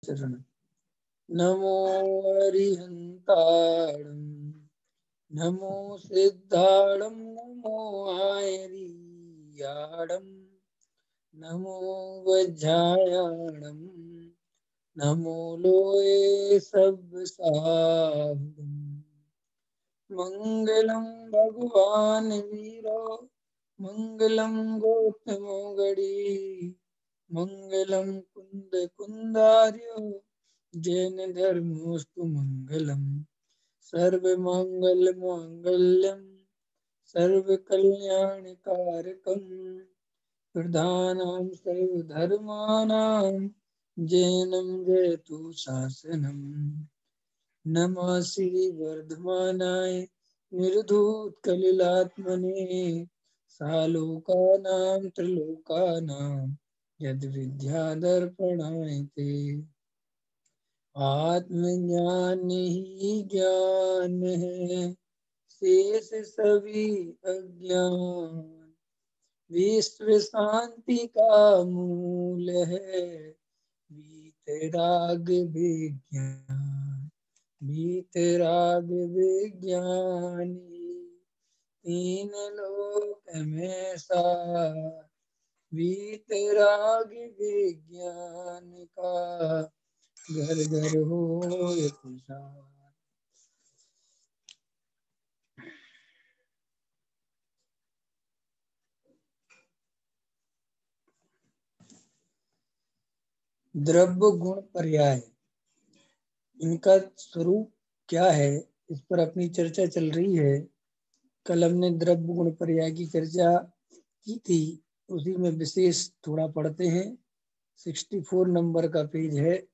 चरण। नमो अरिहंताणं नमो सिद्धाणं नमो आयर्याणं नमो वज्रायणं नमो लोये सब्बसाहुं। मंगलम भगवान वीरो मंगलम गौतमो गणी मंगलम कुंद कुंदार्यो जैन धर्मोस्तु मंगलम सर्व मंगल मांगल्यम सर्व कल्याण कारकम प्रधानां सर्वधर्माणां जैनं जयतु शासनम्। नमः श्री वर्धमानाय निर्धूतकलिलात्मने सालोकानां त्रिलोकानां यद्विद्यादर्पणाय ते। आत्मज्ञान ही ज्ञान है शेष सभी अज्ञान विश्व शांति का मूल है वीतराग विज्ञान वीतराग विज्ञानी तीन लोक में सार वीतराग विज्ञान का घर घर हो प्रसार। द्रव्य गुण पर्याय, इनका स्वरूप क्या है, इस पर अपनी चर्चा चल रही है। कल हमने द्रव्य गुण पर्याय की चर्चा की थी, उसी में विशेष थोड़ा पढ़ते हैं। 64 नंबर का पेज है।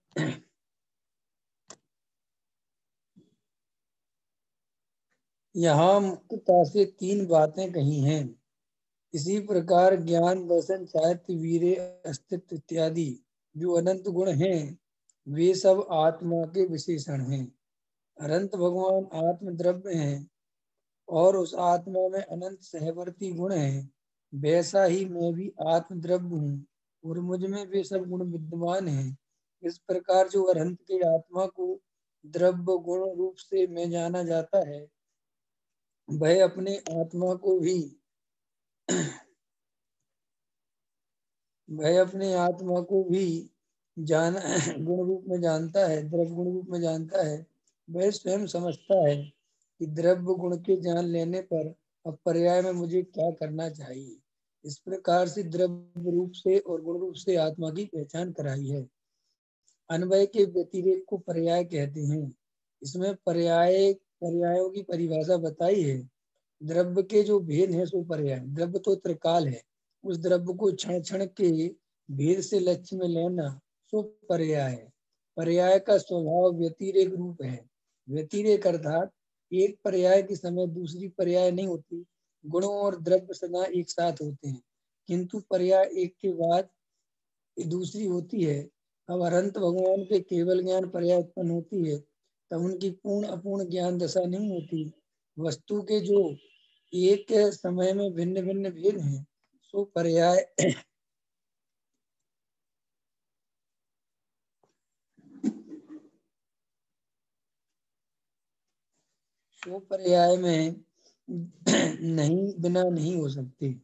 यहाँ मुख्यतः से 3 बातें कही हैं। इसी प्रकार ज्ञान, दर्शन, साहित्य, वीर्य, अस्तित्व इत्यादि जो अनंत गुण हैं, वे सब आत्मा के विशेषण हैं। अनंत भगवान आत्म द्रव्य हैं और उस आत्मा में अनंत सहवर्ती गुण हैं। वैसा ही मैं भी आत्म द्रव्य हूँ और मुझ में वे सब गुण विद्यमान हैं। इस प्रकार जो अनंत के आत्मा को द्रव्य गुण रूप से में जाना जाता है, वह अपने आत्मा को भी जान गुण रूप में जानता है, द्रव्य गुण रूप में जानता है। वह स्वयं समझता है कि द्रव्य गुण के जान लेने पर अब पर्याय में मुझे क्या करना चाहिए। इस प्रकार से द्रव्य रूप से और गुण रूप से आत्मा की पहचान कराई है। अन्वय के व्यतिरेक को पर्याय कहते हैं। इसमें पर्यायों की परिभाषा बताई है। द्रव्य के जो भेद है सो पर्याय। द्रव्य तो त्रिकाल है, उस द्रव्य को क्षण क्षण के भेद से लक्ष्य में लेना सो पर्याय है। पर्याय का स्वभाव व्यतिरेक रूप है। व्यतिरेक अर्थात एक पर्याय के समय दूसरी पर्याय नहीं होती। गुणों और द्रव्य सदा एक साथ होते हैं, किंतु पर्याय एक के बाद दूसरी होती है। अब अनंत भगवान के केवल ज्ञान पर्याय उत्पन्न होती है, तब उनकी पूर्ण अपूर्ण ज्ञान दशा नहीं होती। वस्तु के जो एक समय में भिन्न भिन्न भेद हैं, सो पर्याय में बिना नहीं हो सकती।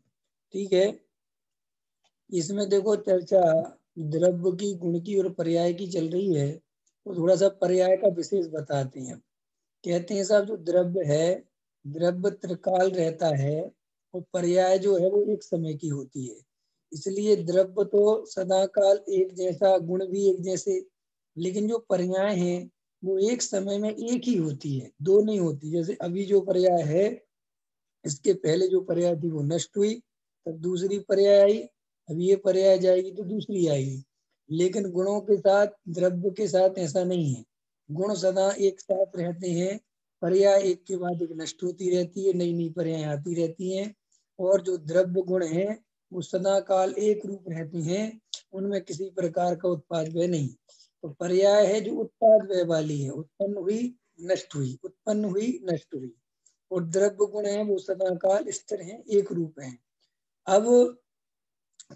ठीक है, इसमें देखो चर्चा द्रव्य की, गुण की और पर्याय की चल रही है, तो थोड़ा सा पर्याय का विशेष बताते हैं। कहते हैं साहब, जो द्रव्य है, द्रव्य त्रिकाल रहता है और पर्याय जो है वो एक समय की होती है। इसलिए द्रव्य तो सदा काल एक जैसा, गुण भी एक जैसे, लेकिन जो पर्याय है वो एक समय में एक ही होती है, दो नहीं होती। जैसे अभी जो पर्याय है, इसके पहले जो पर्याय थी वो नष्ट हुई, तब दूसरी पर्याय आई, अब ये पर्याय जाएगी तो दूसरी आएगी। लेकिन गुणों के साथ, द्रव्य के साथ ऐसा नहीं है। गुण सदा एक साथ रहते हैं, पर्याय एक के बाद एक नष्ट होती रहती है, नई नई पर्याय आती रहती हैं। और जो द्रव्य गुण है वो सदा काल एक रूप रहते हैं, उनमें किसी प्रकार का उत्पाद व्यय नहीं। तो पर्याय है जो उत्पाद व्यय वाली है, उत्पन्न हुई नष्ट हुई, उत्पन्न हुई नष्ट हुई। और द्रव्य गुण है वो सदा काल स्थिर है, एक रूप है। अब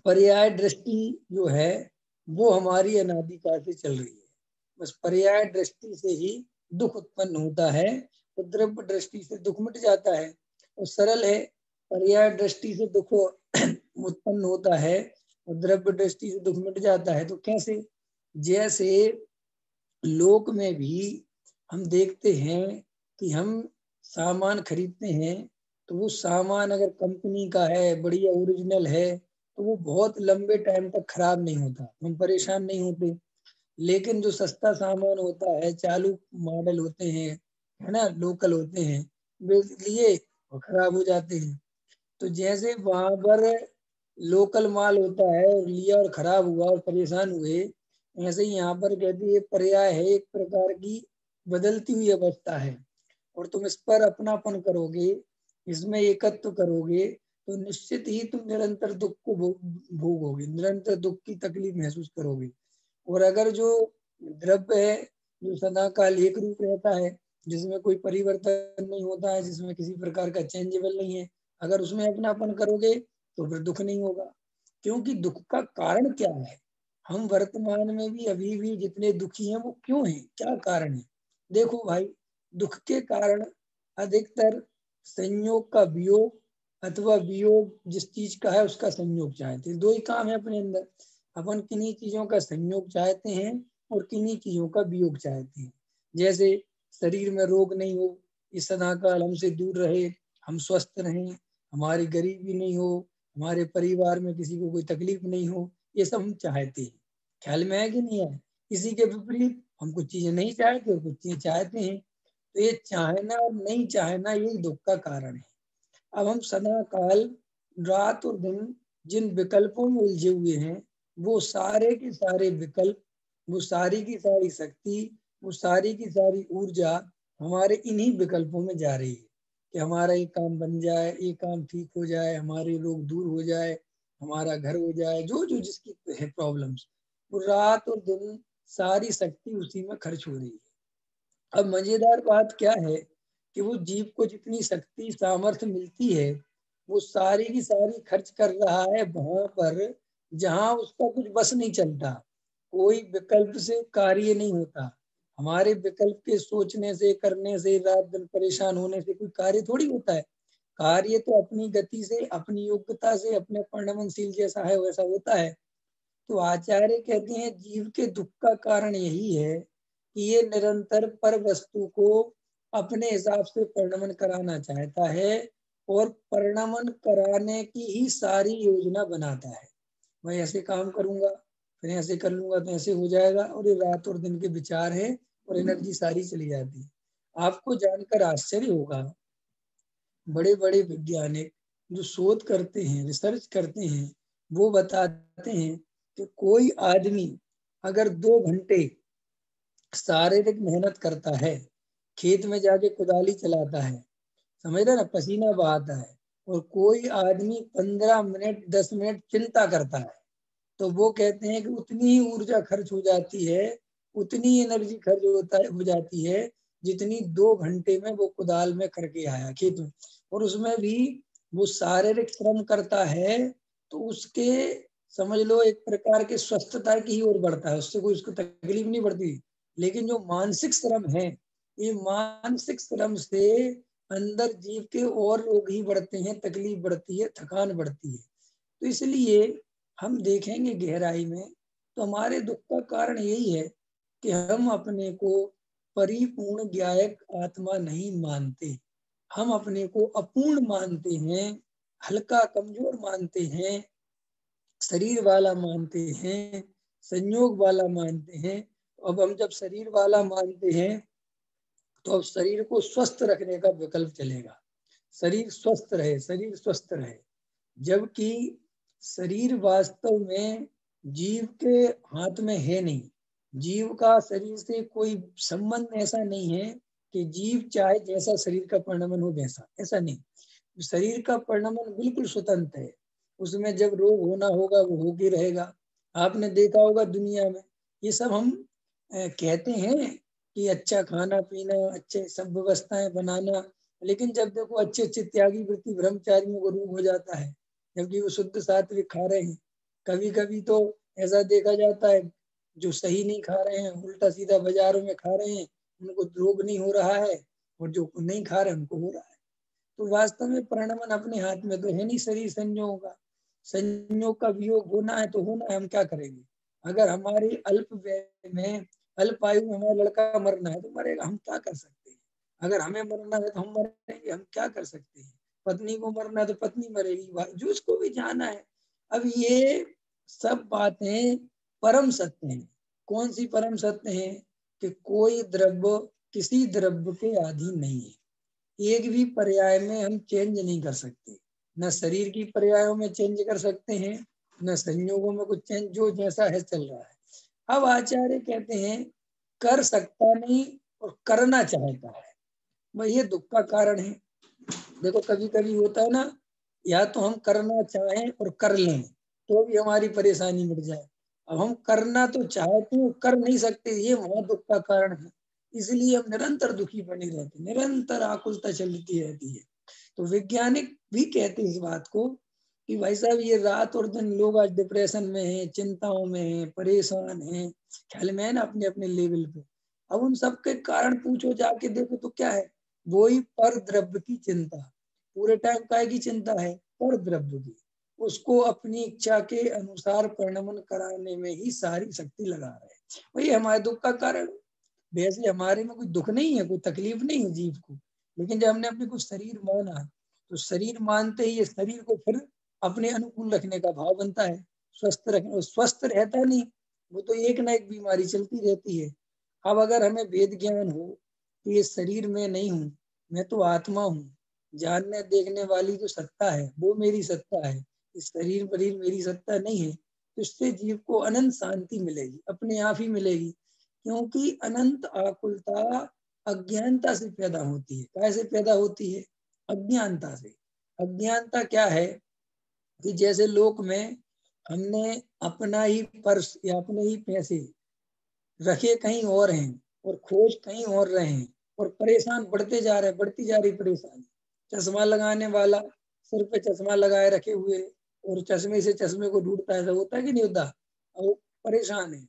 पर्याय दृष्टि जो है वो हमारी अनादिकाल से चल रही है। बस पर्याय दृष्टि से ही दुख उत्पन्न होता है, तो द्रव्य दृष्टि से दुख मिट जाता है। और सरल है, पर्याय दृष्टि से दुख उत्पन्न होता है और द्रव्य दृष्टि से दुख मिट जाता है। तो कैसे? जैसे लोक में भी हम देखते हैं कि हम सामान खरीदते हैं, तो वो सामान अगर कंपनी का है, बढ़िया ओरिजिनल है, तो वो बहुत लंबे टाइम तक खराब नहीं होता, हम परेशान नहीं होते। लेकिन जो सस्ता सामान होता है, चालू मॉडल होते हैं, है ना, लोकल होते हैं, वे लिए और खराब हो जाते हैं। तो जैसे वहां पर लोकल माल होता है और लिया और खराब हुआ और परेशान हुए, ऐसे ही यहाँ पर कहती है पर्याय है, एक प्रकार की बदलती हुई अवस्था है। और तुम इस पर अपनापन करोगे, इसमें एकत्व करोगे, तो निश्चित ही तुम निरंतर दुख को भोगोगे, निरंतर दुख की तकलीफ महसूस करोगे। और अगर जो द्रव्य है, जो सदा काल एक रूप रहता है, जिसमें कोई परिवर्तन नहीं होता है, जिसमें किसी प्रकार का चेंजेबल नहीं है, अगर उसमें अपनापन करोगे तो फिर दुख नहीं होगा। क्योंकि दुख का कारण क्या है? हम वर्तमान में भी अभी भी जितने दुखी हैं वो क्यों हैं, क्या कारण है? देखो भाई, दुख के कारण अधिकतर संयोग का वियोग अथवा वियोग जिस चीज का है उसका संयोग चाहते हैं। दो ही काम है अपने अंदर, अपन किन्हीं चीजों का संयोग चाहते हैं और किन्हीं चीजों का वियोग चाहते हैं। जैसे शरीर में रोग नहीं हो, इस सदा काल हमसे दूर रहे, हम स्वस्थ रहें, हमारी गरीबी नहीं हो, हमारे परिवार में किसी को कोई तकलीफ नहीं हो, ये सब हम चाहते हैं। ख्याल में है कि नहीं है? इसी के विपरीत हम कुछ चीजें नहीं चाहते और कुछ चीजें चाहते हैं। तो ये चाहना और नहीं चाहना यही दुख का कारण है। अब हम सदा काल रात और दिन जिन विकल्पों में उलझे हुए हैं, वो सारे के सारे विकल्प, वो सारी की सारी शक्ति, वो सारी की सारी ऊर्जा हमारे इन्हीं विकल्पों में जा रही है कि हमारा ये काम बन जाए, ये काम ठीक हो जाए, हमारे लोग दूर हो जाए, हमारा घर हो जाए, जो जो जिसकी है प्रॉब्लम्स, वो रात और दिन सारी शक्ति उसी में खर्च हो रही है। अब मजेदार बात क्या है कि वो जीव को जितनी शक्ति सामर्थ्य मिलती है, वो सारी की सारी खर्च कर रहा है वहां पर जहां उसका कुछ बस नहीं चलता, कोई विकल्प से कार्य नहीं होता। हमारे विकल्प के सोचने से, करने से, रात दिन परेशान होने से कोई कार्य थोड़ी होता है। कार्य तो अपनी गति से, अपनी योग्यता से, अपने परिणमनशील जैसा है वैसा होता है। तो आचार्य कहते हैं जीव के दुख का कारण यही है कि ये निरंतर पर वस्तु को अपने हिसाब से परिणमन कराना चाहता है और परिणमन कराने की ही सारी योजना बनाता है। मैं ऐसे काम करूंगा, फिर ऐसे कर लूंगा तो ऐसे हो जाएगा, और ये रात और दिन के विचार है और एनर्जी सारी चली जाती है। आपको जानकर आश्चर्य होगा, बड़े बड़े वैज्ञानिक जो शोध करते हैं, रिसर्च करते हैं, वो बताते हैं कि कोई आदमी अगर 2 घंटे शारीरिक मेहनत करता है, खेत में जाके कुदाली चलाता है, समझ रहे ना, पसीना बहाता है, और कोई आदमी 15 मिनट 10 मिनट चिंता करता है, तो वो कहते हैं कि उतनी ही ऊर्जा खर्च हो जाती है, उतनी एनर्जी खर्च हो जाती है जितनी 2 घंटे में वो कुदाल में करके आया खेत में। और उसमें भी वो शारीरिक श्रम करता है, तो उसके समझ लो एक प्रकार के स्वस्थता की ही ओर बढ़ता है, उससे कोई उसको तकलीफ नहीं पड़ती। लेकिन जो मानसिक श्रम है, ये मानसिक श्रम से अंदर जीव के और रोग ही बढ़ते हैं, तकलीफ बढ़ती है, थकान बढ़ती है। तो इसलिए हम देखेंगे गहराई में, तो हमारे दुख का कारण यही है कि हम अपने को परिपूर्ण ज्ञायक आत्मा नहीं मानते, हम अपने को अपूर्ण मानते हैं, हल्का कमजोर मानते हैं, शरीर वाला मानते हैं, संयोग वाला मानते हैं। अब हम जब शरीर वाला मानते हैं, तो अब शरीर को स्वस्थ रखने का विकल्प चलेगा, शरीर स्वस्थ रहे, शरीर स्वस्थ रहे। जबकि शरीर वास्तव में जीव के हाथ में है नहीं, जीव का शरीर से कोई संबंध ऐसा नहीं है कि जीव चाहे जैसा शरीर का परिणमन हो वैसा, ऐसा नहीं। शरीर का परिणमन बिल्कुल स्वतंत्र है, उसमें जब रोग होना होगा वो होके रहेगा। आपने देखा होगा दुनिया में, ये सब हम कहते हैं कि अच्छा खाना पीना, अच्छे सब व्यवस्थाएं बनाना, लेकिन जब देखो अच्छे अच्छे त्यागी वृत्ति ब्रह्मचारियों को रोग हो जाता है, जबकि वो शुद्ध सात्विक खा रहे हैं। कभी कभी तो ऐसा देखा जाता है, जो सही नहीं खा रहे हैं, उल्टा सीधा बाजारों में खा रहे हैं, उनको रोग नहीं हो रहा है, और जो नहीं खा रहे उनको हो रहा है। तो वास्तव में परिणमन अपने हाथ में तो है नहीं शरीर संयोग का। संयोग का वियोग होना है तो होना है, हम क्या करेंगे। अगर हमारी अल्प व्यय में, अल्प आयु में हमारा लड़का मरना है तो मरेगा, हम क्या कर सकते हैं। अगर हमें मरना है तो हम मरेंगे, हम क्या कर सकते हैं। पत्नी को मरना है तो पत्नी मरेगी, जो उसको भी जाना है। अब ये सब बातें परम सत्य हैं। कौन सी परम सत्य है? कि कोई द्रव्य किसी द्रव्य के अधीन नहीं है। एक भी पर्याय में हम चेंज नहीं कर सकते, न शरीर की पर्यायों में चेंज कर सकते हैं, न संयोगों में कुछ चेंज, जो जैसा है चल रहा है। अब आचार्य कहते हैं कर सकता नहीं और करना चाहता है, वह ये दुख का कारण है। देखो कभी कभी होता है ना, या तो हम करना चाहें और कर लें तो भी हमारी परेशानी मिट जाए। अब हम करना तो चाहते हैं, कर नहीं सकते, ये वहां दुख का कारण है। इसलिए हम निरंतर दुखी बने रहते, निरंतर आकुलता चलती रहती है। तो वैज्ञानिक भी कहते हैं इस बात को कि भाई साहब ये रात और दिन लोग आज डिप्रेशन में हैं, चिंताओं में हैं, परेशान हैं, ख्याल में है ना, अपने अपने लेवल पे। अब उन सब के कारण पूछो जाके देखो तो क्या है, वही पर द्रव्य की चिंता। पूरे टाइम काय की चिंता है? पर द्रव्य की। उसको अपनी इच्छा के अनुसार परिणमन कराने में ही सारी शक्ति लगा रहे हैं। वही हमारे दुख का कारण। वैसे हमारे में कोई दुख नहीं है, कोई तकलीफ नहीं है जीव को, लेकिन जब हमने अपने को शरीर माना तो शरीर मानते ही ये शरीर को फिर अपने अनुकूल रखने का भाव बनता है। स्वस्थ रखने, स्वस्थ रहता नहीं, वो तो एक ना एक बीमारी चलती रहती है। अब अगर हमें वेद ज्ञान हो तो ये शरीर में नहीं हूँ, मैं तो आत्मा हूँ, जानने देखने वाली जो सत्ता है वो मेरी सत्ता है, इस शरीर वरीर मेरी सत्ता नहीं है। तो इससे जीव को अनंत शांति मिलेगी, अपने आप ही मिलेगी। क्योंकि अनंत आकुलता अज्ञानता से पैदा होती है। कैसे पैदा होती है? अज्ञानता से। अज्ञानता क्या है कि जैसे लोक में हमने अपना ही पर्स या अपने ही पैसे रखे कहीं और हैं और खोज कहीं और रहे हैं, और परेशान बढ़ते जा रहे, बढ़ती जा रही परेशानी। चश्मा लगाने वाला सिर पे चश्मा लगाए रखे हुए और चश्मे से चश्मे को ढूंढता है, होता है कि नहीं होता, वो परेशान है।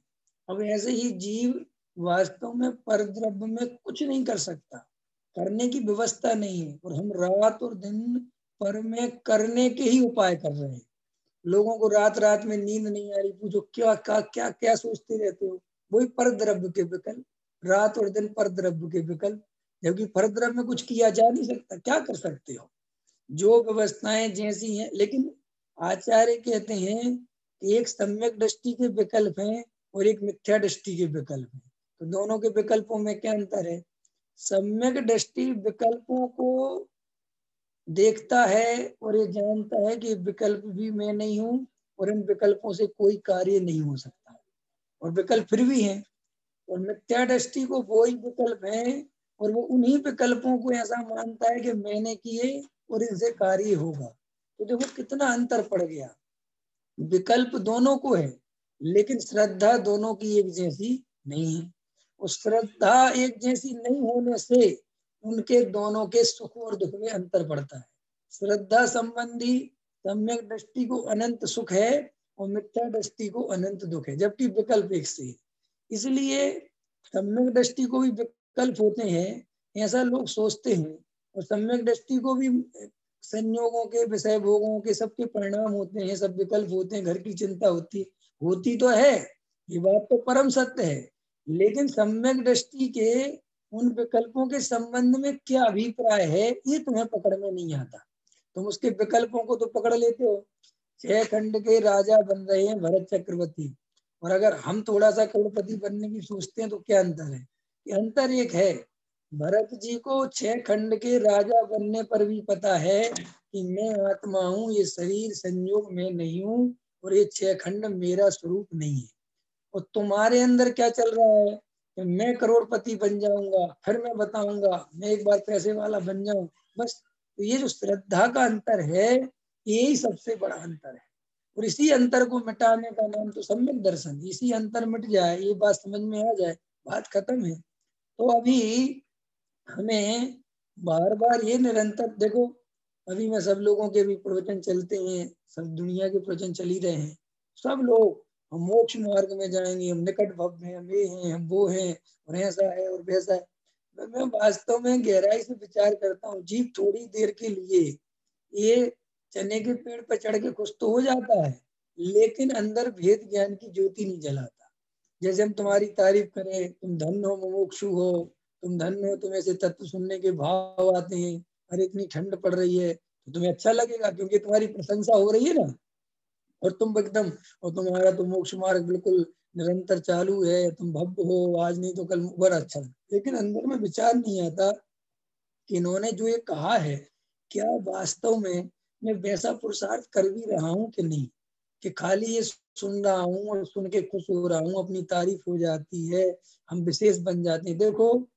अब ऐसे ही जीव वास्तव में परद्रव्य में कुछ नहीं कर सकता, करने की व्यवस्था नहीं है, और हम रात और दिन पर में करने के ही उपाय कर रहे हैं। लोगों को रात रात में नींद नहीं आ रही, पूछो क्या क्या क्या क्या सोचते रहते हो? वही पर द्रव्य के विकल्प, रात और दिन पर द्रव्य के विकल्प। जबकि पर द्रव्य में कुछ किया जा नहीं सकता, क्या कर सकते हो? जो व्यवस्थाएं जैसी हैं। लेकिन आचार्य कहते हैं कि एक सम्यक दृष्टि के विकल्प हैं और एक मिथ्या दृष्टि के विकल्प हैं। तो दोनों के विकल्पों में क्या अंतर है? सम्यक दृष्टि विकल्पों को देखता है और ये जानता है कि विकल्प भी मैं नहीं हूँ और इन विकल्पों से कोई कार्य नहीं हो सकता, और विकल्प फिर भी हैं। और मिथ्या दृष्टि को वही विकल्प है और वो उन्हीं विकल्पों को ऐसा मानता है कि मैंने किए और इनसे कार्य होगा। तो देखो कितना अंतर पड़ गया। विकल्प दोनों को है, लेकिन श्रद्धा दोनों की एक जैसी नहीं है। उस श्रद्धा एक जैसी नहीं होने से उनके दोनों के सुख और दुख में अंतर पड़ता है। श्रद्धा संबंधी सम्यक दृष्टि को अनंत सुख है और मिथ्या दृष्टि को अनंत दुख है, जबकि विकल्प एक से है। इसलिए सम्यक दृष्टि को भी विकल्प होते हैं ऐसा लोग सोचते हैं, और सम्यक दृष्टि को भी संयोगों के, विषय भोगों के सबके परिणाम होते हैं, सब विकल्प होते हैं, घर की चिंता होती तो है, ये बात तो परम सत्य है। लेकिन सम्यक दृष्टि के उन विकल्पों के संबंध में क्या अभिप्राय है ये तुम्हें पकड़ में नहीं आता। तुम उसके विकल्पों को तो पकड़ लेते हो। 6 खंड के राजा बन रहे हैं भरत चक्रवर्ती, और अगर हम थोड़ा सा करोड़पति बनने की सोचते हैं तो क्या अंतर है? कि अंतर एक है, भरत जी को 6 खंड के राजा बनने पर भी पता है कि मैं आत्मा हूँ, ये शरीर संयोग में नहीं हूँ, और ये 6 खंड मेरा स्वरूप नहीं है। और तुम्हारे अंदर क्या चल रहा है कि मैं करोड़पति बन जाऊंगा, फिर मैं बताऊंगा, मैं एक बार पैसे वाला बन जाऊं बस। तो ये जो श्रद्धा का अंतर है, यही सबसे बड़ा अंतर है। और इसी अंतर को मिटाने का नाम तो सम्यक दर्शन। इसी अंतर मिट जाए, ये बात समझ में आ जाए, बात खत्म है। तो अभी हमें बार बार ये निरंतर देखो, अभी मैं सब लोगों के भी प्रवचन चलते हैं, सब दुनिया के प्रवचन चल ही रहे हैं। सब लोग हम मोक्ष मार्ग में जाएंगे, हम निकट भव में, हम ये हैं, हम वो हैं, और ऐसा है और वैसा है। मैं वास्तव में गहराई से विचार करता हूँ, जीव थोड़ी देर के लिए ये चने के पेड़ पर चढ़ के खुश तो हो जाता है, लेकिन अंदर भेद ज्ञान की ज्योति नहीं जलाता। जैसे हम तुम्हारी तारीफ करें, तुम धन्य हो, मुमुक्षु हो, तुम धन्य हो, तुम्हें ऐसे तत्व सुनने के भाव आते हैं, अरे इतनी ठंड पड़ रही है, तो तुम्हें अच्छा लगेगा क्योंकि तुम्हारी प्रशंसा हो रही है ना, और तुम एकदम, और तुम्हारा तो मोक्ष मार्ग बिल्कुल निरंतर चालू है, तुम भव्य हो, आज नहीं तो कल, बड़ा अच्छा। लेकिन अंदर में विचार नहीं आता कि इन्होंने जो ये कहा है, क्या वास्तव में मैं वैसा पुरुषार्थ कर भी रहा हूँ कि नहीं, कि खाली ये सुन रहा हूँ और सुन के खुश हो रहा हूँ, अपनी तारीफ हो जाती है, हम विशेष बन जाते हैं। देखो,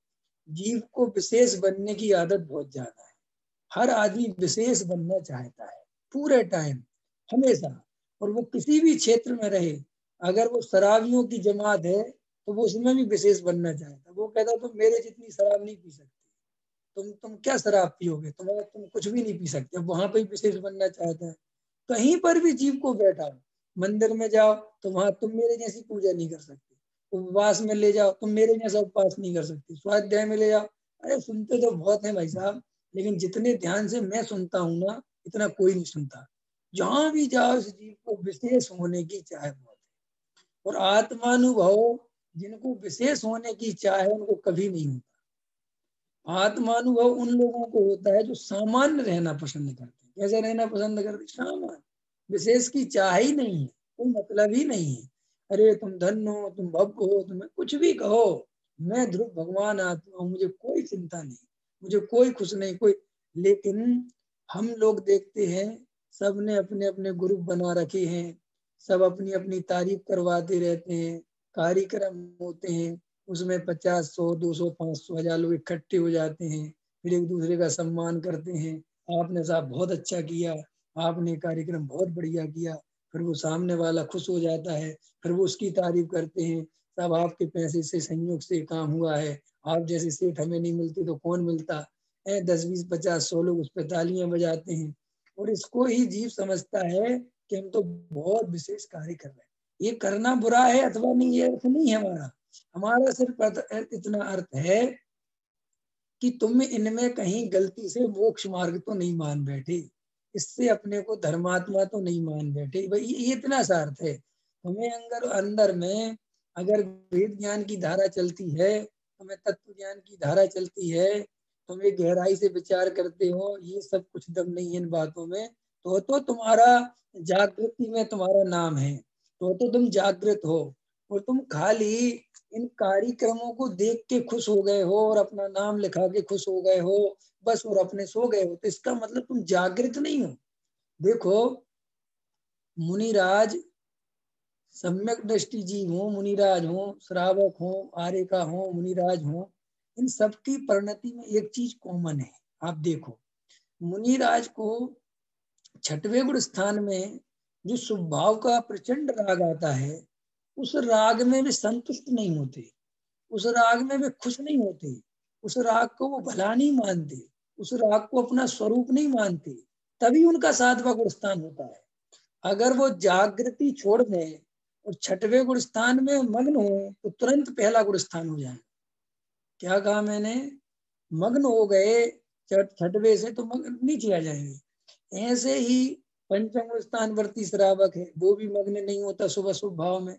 जीव को विशेष बनने की आदत बहुत ज्यादा है। हर आदमी विशेष बनना चाहता है पूरे टाइम, हमेशा, और वो किसी भी क्षेत्र में रहे। अगर वो शराबियों की जमात है तो वो उसमें भी विशेष बनना चाहता है। वो कहता है तुम मेरे जितनी शराब नहीं पी सकते, तुम क्या शराब पियोगे, तुम कुछ भी नहीं पी सकते। वहां पर विशेष बनना चाहता है। कहीं पर भी जीव को बैठा, मंदिर में जाओ तो वहां तुम मेरे जैसी पूजा नहीं कर सकते, उपवास में ले जाओ तुम मेरे जैसा उपवास नहीं कर सकते, स्वाध्याय में ले जाओ, अरे सुनते तो बहुत है भाई साहब, लेकिन जितने ध्यान से मैं सुनता हूँ ना, इतना कोई नहीं सुनता। जहां भी जाओ इस जीव को विशेष होने की चाह बहुत है, और आत्मानुभव जिनको विशेष होने की चाह है उनको कभी नहीं होता। आत्मानुभव उन लोगों को होता है जो सामान्य रहना पसंद करते हैं। कैसे रहना पसंद करते? सामान्य, विशेष की चाह ही नहीं है, कोई मतलब ही नहीं है। अरे तुम धन्य हो, तुम भव्य हो, तुम्हें कुछ भी कहो, मैं ध्रुव भगवान आत्मा हूँ, मुझे कोई चिंता नहीं, मुझे कोई खुश नहीं कोई। लेकिन हम लोग देखते हैं, सबने अपने अपने ग्रुप बना रखे हैं, सब अपनी अपनी तारीफ करवाते रहते हैं, कार्यक्रम होते हैं, उसमें 50, 100, 200, 500, 1000 लोग इकट्ठे हो जाते हैं, फिर एक दूसरे का सम्मान करते हैं। आपने साहब बहुत अच्छा किया, आपने कार्यक्रम बहुत बढ़िया किया, फिर वो सामने वाला खुश हो जाता है, फिर वो उसकी तारीफ करते हैं, साहब आपके पैसे से संयोग से काम हुआ है, आप जैसे सेठ हमें नहीं मिलते तो कौन मिलता है। 10, 20, 50, 100 लोग उस पर तालियां बजाते हैं, और इसको ही जीव समझता है कि हम तो बहुत विशेष कार्य कर रहे हैं। ये करना बुरा है अथवा नहीं, ये अर्थ नहीं है हमारा। हमारा सिर्फ इतना अर्थ है कि तुम इनमें कहीं गलती से मोक्ष मार्ग तो नहीं मान बैठे, इससे अपने को धर्मात्मा तो नहीं मान बैठे, भाई ये इतना सा अर्थ है। तुम्हें अंदर अंदर में अगर वेद ज्ञान की धारा चलती है, तुम्हें तत्व ज्ञान की धारा चलती है, तुम एक गहराई से विचार करते हो, ये सब कुछ दम नहीं है इन बातों में, तो तुम्हारा जागृति में तुम्हारा नाम है, तो तुम जागृत हो, और तुम खाली इन कार्यक्रमों को देख के खुश हो गए हो और अपना नाम लिखा के खुश हो गए हो बस, और अपने सो गए हो, तो इसका मतलब तुम जागृत नहीं हो। देखो, मुनिराज सम्यक दृष्टि जीव हो, मुनिराज हो, श्रावक हो, आर्यका हो, मुनिराज हो, इन सबकी परिणति में एक चीज कॉमन है। आप देखो, मुनिराज को छठवें गुण स्थान में जो स्वभाव का प्रचंड राग आता है, उस राग में भी संतुष्ट नहीं होते, उस राग में वे खुश नहीं होते, उस राग को वो भला नहीं मानते, उस राग को अपना स्वरूप नहीं मानते, तभी उनका 7वां गुण स्थान होता है। अगर वो जागृति छोड़ दें और छठवें गुण स्थान में मग्न हो तो तुरंत पहला गुण स्थान हो जाए। क्या कहा मैंने? मग्न हो गए छठवें से तो मग्न नीचे आ जाएंगे। ऐसे ही पंचम गुण स्थान वर्ती श्रावक है, वो भी मग्न नहीं होता शुभ अशुभ भाव में।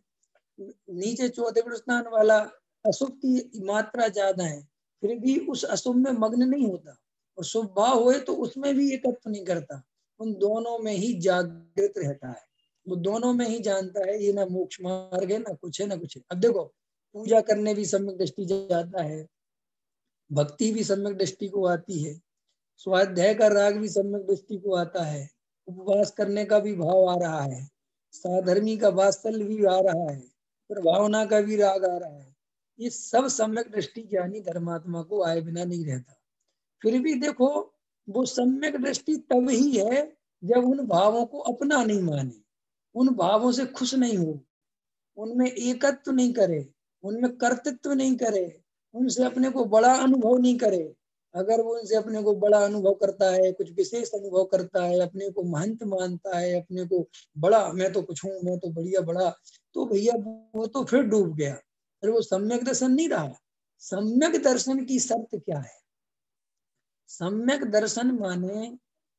नीचे चौथे गुण स्थान वाला अशुभ की मात्रा ज्यादा है, फिर भी उस अशुभ में मग्न नहीं होता, और शुभ भाव हुए तो उसमें भी एकत्व नहीं करता, उन दोनों में ही जागृत रहता है। वो दोनों में ही जानता है ये ना मोक्ष मार्ग है, ना कुछ है, ना कुछ है। अब देखो, पूजा करने भी सम्यक दृष्टि जाता है, भक्ति भी सम्यक दृष्टि को आती है, स्वाध्याय का राग भी सम्यक दृष्टि को आता है, उपवास करने का भी भाव आ रहा है, साधर्मी का वात्सल्य भी आ रहा है, फिर भावना का भी राग आ रहा है। ये सब सम्यक दृष्टि ज्ञानी धर्मात्मा को आए बिना नहीं रहता। फिर भी देखो, वो सम्यक दृष्टि तब ही है जब उन भावों को अपना नहीं माने, उन भावों से खुश नहीं हो, उनमें एकत्व नहीं करे, उनमें कर्तृत्व नहीं करे, उनसे अपने को बड़ा अनुभव नहीं करे, अगर वो इनसे अपने को बड़ा अनुभव करता है, कुछ विशेष अनुभव करता है, अपने को महंत मानता है, अपने को बड़ा, मैं तो कुछ हूँ, मैं तो बढ़िया बड़ा, तो भैया वो तो फिर डूब गया, फिर वो सम्यक दर्शन नहीं रहा। सम्यक दर्शन की शर्त क्या है? सम्यक दर्शन माने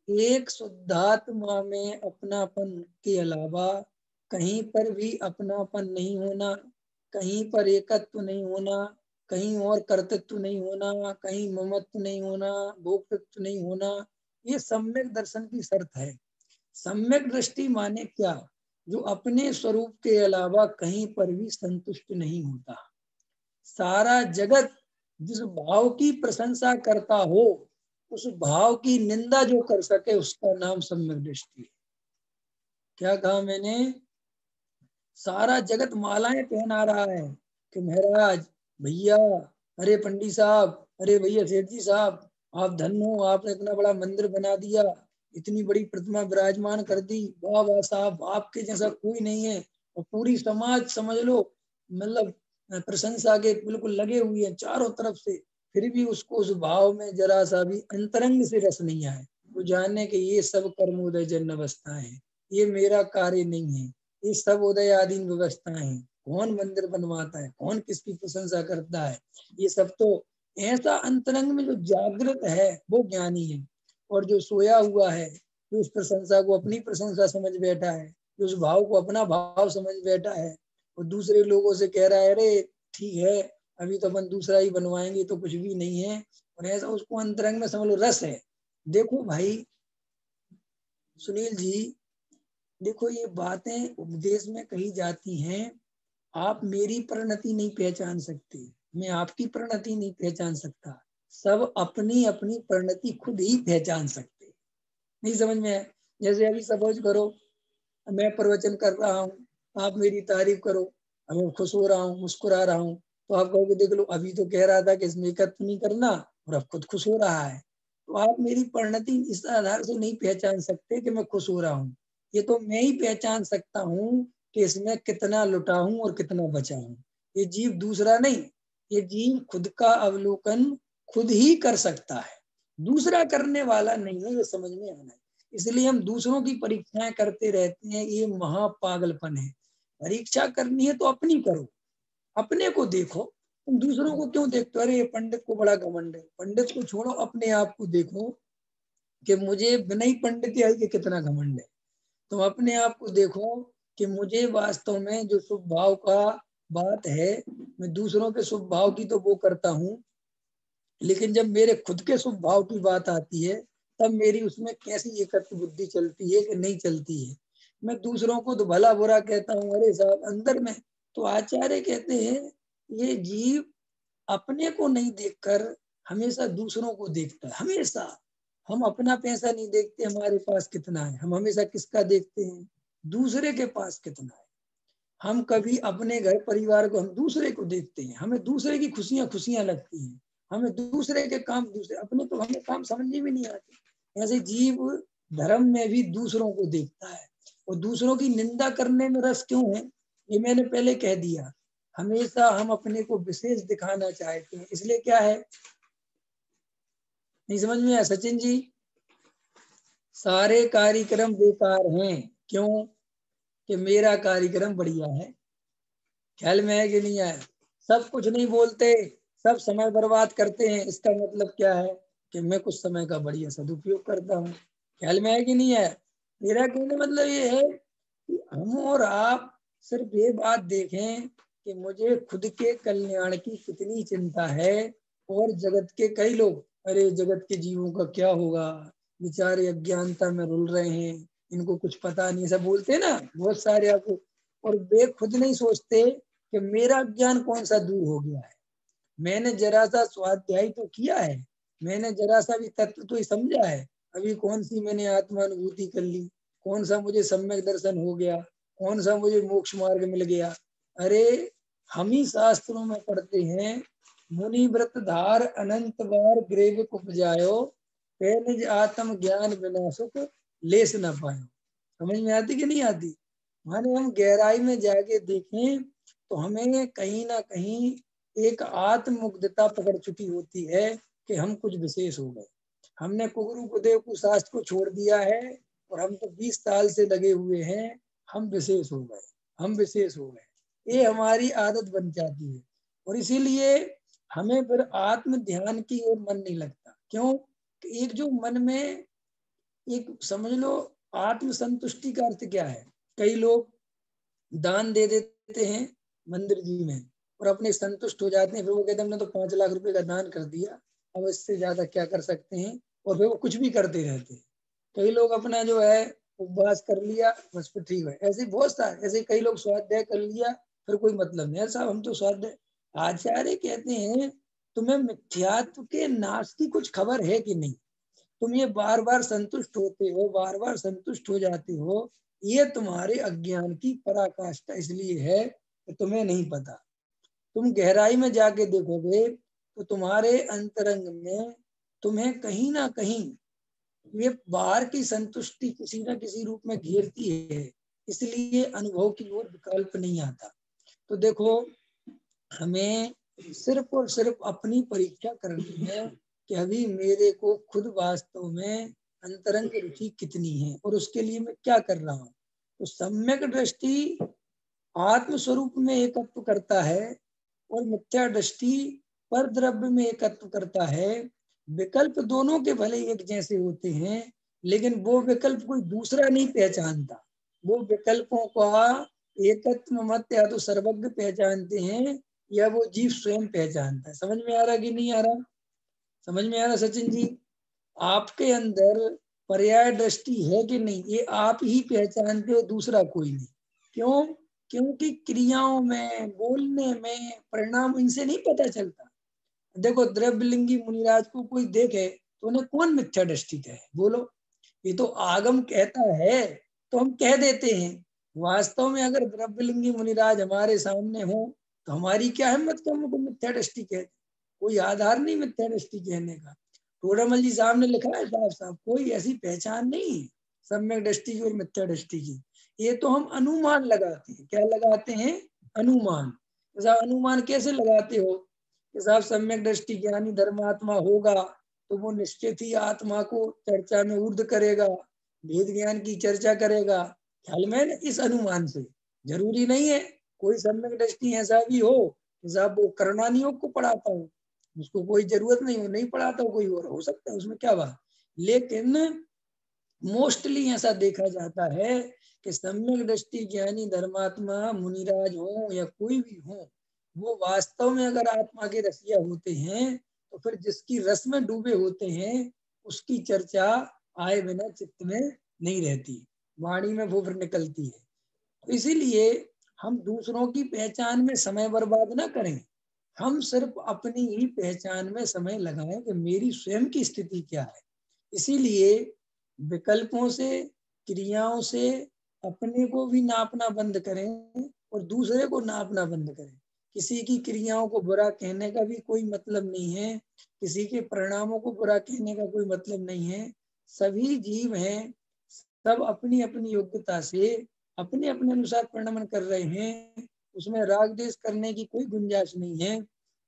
एक शुद्धात्मा में अपनापन के अलावा कहीं पर भी अपनापन नहीं होना, कहीं पर एकत्व नहीं होना, कहीं और कर्तृत्व नहीं होना, कहीं ममत्व नहीं होना, भोक्तृत्व नहीं होना। ये सम्यक दर्शन की शर्त है। सम्यक दृष्टि माने क्या? जो अपने स्वरूप के अलावा कहीं पर भी संतुष्ट नहीं होता। सारा जगत जिस भाव की प्रशंसा करता हो, उस भाव की निंदा जो कर सके, उसका नाम सम्यक दृष्टि है। क्या कहा मैंने? सारा जगत मालाएं पहना रहा है कि महाराज, भैया, अरे पंडित साहब, अरे भैया सेठ जी साहब, आप धन्य हो, आपने इतना बड़ा मंदिर बना दिया, इतनी बड़ी प्रतिमा विराजमान कर दी, वाह वाह साहब, आपके जैसा कोई नहीं है। और पूरी समाज समझ लो, मतलब प्रशंसा के बिल्कुल लगे हुए हैं चारों तरफ से। फिर भी उसको उस भाव में जरा सा भी अंतरंग से रस नहीं आए। वो जाने कि ये सब कर्मोदय जन्म अवस्थाएं हैं, ये मेरा कार्य नहीं है, ये सब उदयाधीन व्यवस्थाएं हैं। कौन मंदिर बनवाता है, कौन किसकी प्रशंसा करता है, ये सब तो ऐसा अंतरंग में जो जागृत है वो ज्ञानी है। और जो सोया हुआ है, जो उस प्रशंसा को अपनी प्रशंसा समझ बैठा है, जो उस भाव को अपना भाव समझ बैठा है, और दूसरे लोगों से कह रहा है अरे ठीक है, अभी तो अपन दूसरा ही बनवाएंगे, तो कुछ भी नहीं है, और ऐसा उसको अंतरंग में समझ लो रस है। देखो भाई सुनील जी, देखो ये बातें उपदेश में कही जाती हैं, आप मेरी परिणति नहीं पहचान सकते, मैं आपकी परिणति नहीं पहचान सकता, सब अपनी अपनी परिणति खुद ही पहचान सकते। नहीं समझ में है? जैसे अभी सपोज करो, मैं प्रवचन कर रहा हूँ, आप मेरी तारीफ करो, अब मैं खुश हो रहा हूँ, मुस्कुरा रहा हूँ, तो आप कहोगे देख लो, अभी तो कह रहा था कि इसमें एकत्व नहीं करना, और अब खुद खुश हो रहा है। तो आप मेरी परिणति इस आधार से नहीं पहचान सकते कि मैं खुश हो रहा हूँ। ये तो मैं ही पहचान सकता हूँ कि इसमें कितना लुटा हूँ और कितना बचा हूँ। ये जीव दूसरा नहीं, ये जीव खुद का अवलोकन खुद ही कर सकता है, दूसरा करने वाला नहीं है। ये समझ में आना है। इसलिए हम दूसरों की परीक्षाएं करते रहते हैं, ये महापागलपन है। परीक्षा करनी है तो अपनी करो, अपने को देखो। तुम दूसरों को क्यों देखते हो? अरे ये पंडित को बड़ा घमंड है, पंडित को छोड़ो, अपने आप को देखो कि मुझे बिना ही पंडित के कितना घमंड है। तुम अपने आप को देखो कि मुझे वास्तव में जो शुभ भाव का बात है, मैं दूसरों के शुभ भाव की तो वो करता हूँ, लेकिन जब मेरे खुद के शुभ भाव की बात आती है, तब मेरी उसमें कैसी एकत्व बुद्धि चलती है कि नहीं चलती है। मैं दूसरों को तो भला बुरा कहता हूँ, अरे साहब अंदर में तो आचार्य कहते हैं ये जीव अपने को नहीं देखकर हमेशा दूसरों को देखता है। हमेशा हम अपना पैसा नहीं देखते हमारे पास कितना है, हम हमेशा किसका देखते हैं? दूसरे के पास कितना है। हम कभी अपने घर परिवार को, हम दूसरे को देखते हैं, हमें दूसरे की खुशियां खुशियां लगती हैं, हमें दूसरे के काम, दूसरे अपने तो हमें काम समझने में नहीं आते। ऐसे जीव धर्म में भी दूसरों को देखता है, और दूसरों की निंदा करने में रस क्यों है? ये मैंने पहले कह दिया। हमेशा हम अपने को विशेष दिखाना चाहते हैं, इसलिए क्या है, नहीं समझ में आया सचिन जी? सारे कार्यक्रम बेकार हैं। क्यों? कि मेरा कार्यक्रम बढ़िया है। ख्याल में है कि नहीं आया? सब कुछ नहीं बोलते, सब समय बर्बाद करते हैं, इसका मतलब क्या है कि मैं कुछ समय का बढ़िया सदुपयोग करता हूँ। ख्याल में है कि नहीं है? मेरा कहने मतलब ये है कि हम और आप सिर्फ ये बात देखें कि मुझे खुद के कल्याण की कितनी चिंता है, और जगत के कई लोग, अरे जगत के जीवों का क्या होगा, बेचारे अज्ञानता में रुल रहे हैं, इनको कुछ पता नहीं, सब बोलते हैं ना बहुत सारे आपको। और वे खुद नहीं सोचते कि मेरा ज्ञान कौन सा दूर हो गया है। मैंने जरा सा स्वाध्याय तो किया है, मैंने जरा सा भी तत्व तो समझा है, अभी कौन सी मैंने आत्मानुभूति कर ली, कौन सा मुझे सम्यक दर्शन हो गया, कौन सा मुझे मोक्ष मार्ग मिल गया। अरे हम ही शास्त्रों में पढ़ते हैं, मुनि व्रत धार अनंत बार ग्रेव उपजायो, निज आत्म ज्ञान बिना सुख लेस न पायो। समझ में आती कि नहीं आती? माने हम गहराई में जाके देखें तो हमें कहीं ना कहीं एक आत्म मुग्धता पकड़ चुकी होती है, कि हम कुछ विशेष हो गए, हमने कुगुरु कुदेव कुशास्त्र को छोड़ दिया है और हम तो 20 साल से लगे हुए हैं, हम विशेष हो गए, हम विशेष हो गए, ये हमारी आदत बन जाती है। और इसीलिए हमें फिर आत्म ध्यान की ओर मन नहीं लगता। क्यों? एक जो मन में एक समझ लो, आत्म संतुष्टि का अर्थ क्या है? कई लोग दान दे देते हैं मंदिर जी में और अपने संतुष्ट हो जाते हैं, फिर वो कहते हैं हमने तो 5 लाख रुपए का दान कर दिया, अब इससे ज्यादा क्या कर सकते हैं, और फिर वो कुछ भी करते रहते हैं। कई लोग अपना जो है उपवास कर लिया, बस फिर ठीक है। ऐसे बहुत सारे, ऐसे कई लोग स्वाध्याय कर लिया, फिर कोई मतलब नहीं। ऐसा हम तो स्वाध्याय, आचार्य कहते हैं तुम्हें मिथ्यात्व के नाश की कुछ खबर है कि नहीं? तुम ये बार बार संतुष्ट होते हो, बार बार संतुष्ट हो जाते हो, ये तुम्हारे अज्ञान की पराकाष्ठा इसलिए है कि तुम्हें नहीं पता। तुम गहराई में जाके देखोगे तो तुम्हारे अंतरंग में तुम्हें कहीं ना कहीं ये बाहर की संतुष्टि किसी ना किसी रूप में घेरती है, इसलिए अनुभव की ओर विकल्प नहीं आता। तो देखो, हमें सिर्फ और सिर्फ अपनी परीक्षा करनी है कि अभी मेरे को खुद वास्तव में अंतरंग रुचि कितनी है और उसके लिए मैं क्या कर रहा हूँ। तो सम्यक दृष्टि आत्म स्वरूप में एकत्व करता है और मिथ्या दृष्टि पर द्रव्य में एकत्व करता है। विकल्प दोनों के भले एक जैसे होते हैं, लेकिन वो विकल्प कोई दूसरा नहीं पहचानता। वो विकल्पों का एकत्व मत या तो सर्वज्ञ पहचानते हैं या वो जीव स्वयं पहचानता है। समझ में आ रहा कि नहीं आ रहा? समझ में आ रहा सचिन जी? आपके अंदर पर्याय दृष्टि है कि नहीं, ये आप ही पहचानते हो, दूसरा कोई नहीं। क्यों? क्योंकि क्रियाओं में, बोलने में, परिणाम इनसे नहीं पता चलता। देखो, द्रव्यलिंगी मुनिराज को कोई देखे तो उन्हें कौन मिथ्या दृष्टि कहे? बोलो। ये तो आगम कहता है तो हम कह देते हैं। वास्तव में अगर द्रव्यलिंगी मुनिराज हमारे सामने हो तो हमारी क्या हिम्मत कि हम उनको मिथ्या दृष्टि कहते? कोई आधार नहीं मिथ्या दृष्टि कहने का। टोडामल जी साहब ने लिखा है साहब साहब, कोई ऐसी पहचान नहीं है सम्यक दृष्टि की और मिथ्या दृष्टि की। ये तो हम अनुमान लगाते हैं। क्या लगाते हैं? अनुमान। अनुमान कैसे लगाते हो कि साहब सम्यक दृष्टि ज्ञानी धर्मात्मा होगा तो वो निश्चित ही आत्मा को चर्चा में ऊर्ध करेगा, भेद ज्ञान की चर्चा करेगा। ख्याल में, इस अनुमान से जरूरी नहीं है कोई सम्यक दृष्टि ऐसा भी हो कि साहब वो करणानी योग को पढ़ाता हो, उसको कोई जरूरत नहीं हो, नहीं पढ़ाता हो, कोई और हो सकता है, उसमें क्या बात। लेकिन मोस्टली ऐसा देखा जाता है कि सम्यक दृष्टि ज्ञानी धर्मात्मा मुनिराज हो या कोई भी हो, वो वास्तव में अगर आत्मा के रसिया होते हैं तो फिर जिसकी रस में डूबे होते हैं उसकी चर्चा आए बिना चित्त में नहीं रहती, वाणी में वो फिर निकलती है। तो इसीलिए हम दूसरों की पहचान में समय बर्बाद ना करें, हम सिर्फ अपनी ही पहचान में समय लगाएं कि मेरी स्वयं की स्थिति क्या है। इसीलिए विकल्पों से, क्रियाओं से अपने को भी नापना बंद करें और दूसरे को नापना बंद करें। किसी की क्रियाओं को बुरा कहने का भी कोई मतलब नहीं है, किसी के परिणामों को बुरा कहने का कोई मतलब नहीं है। सभी जीव हैं, सब अपनी अपनी योग्यता से अपने अपने अनुसार परिणमन कर रहे हैं, उसमें राग देश करने की कोई गुंजाइश नहीं है।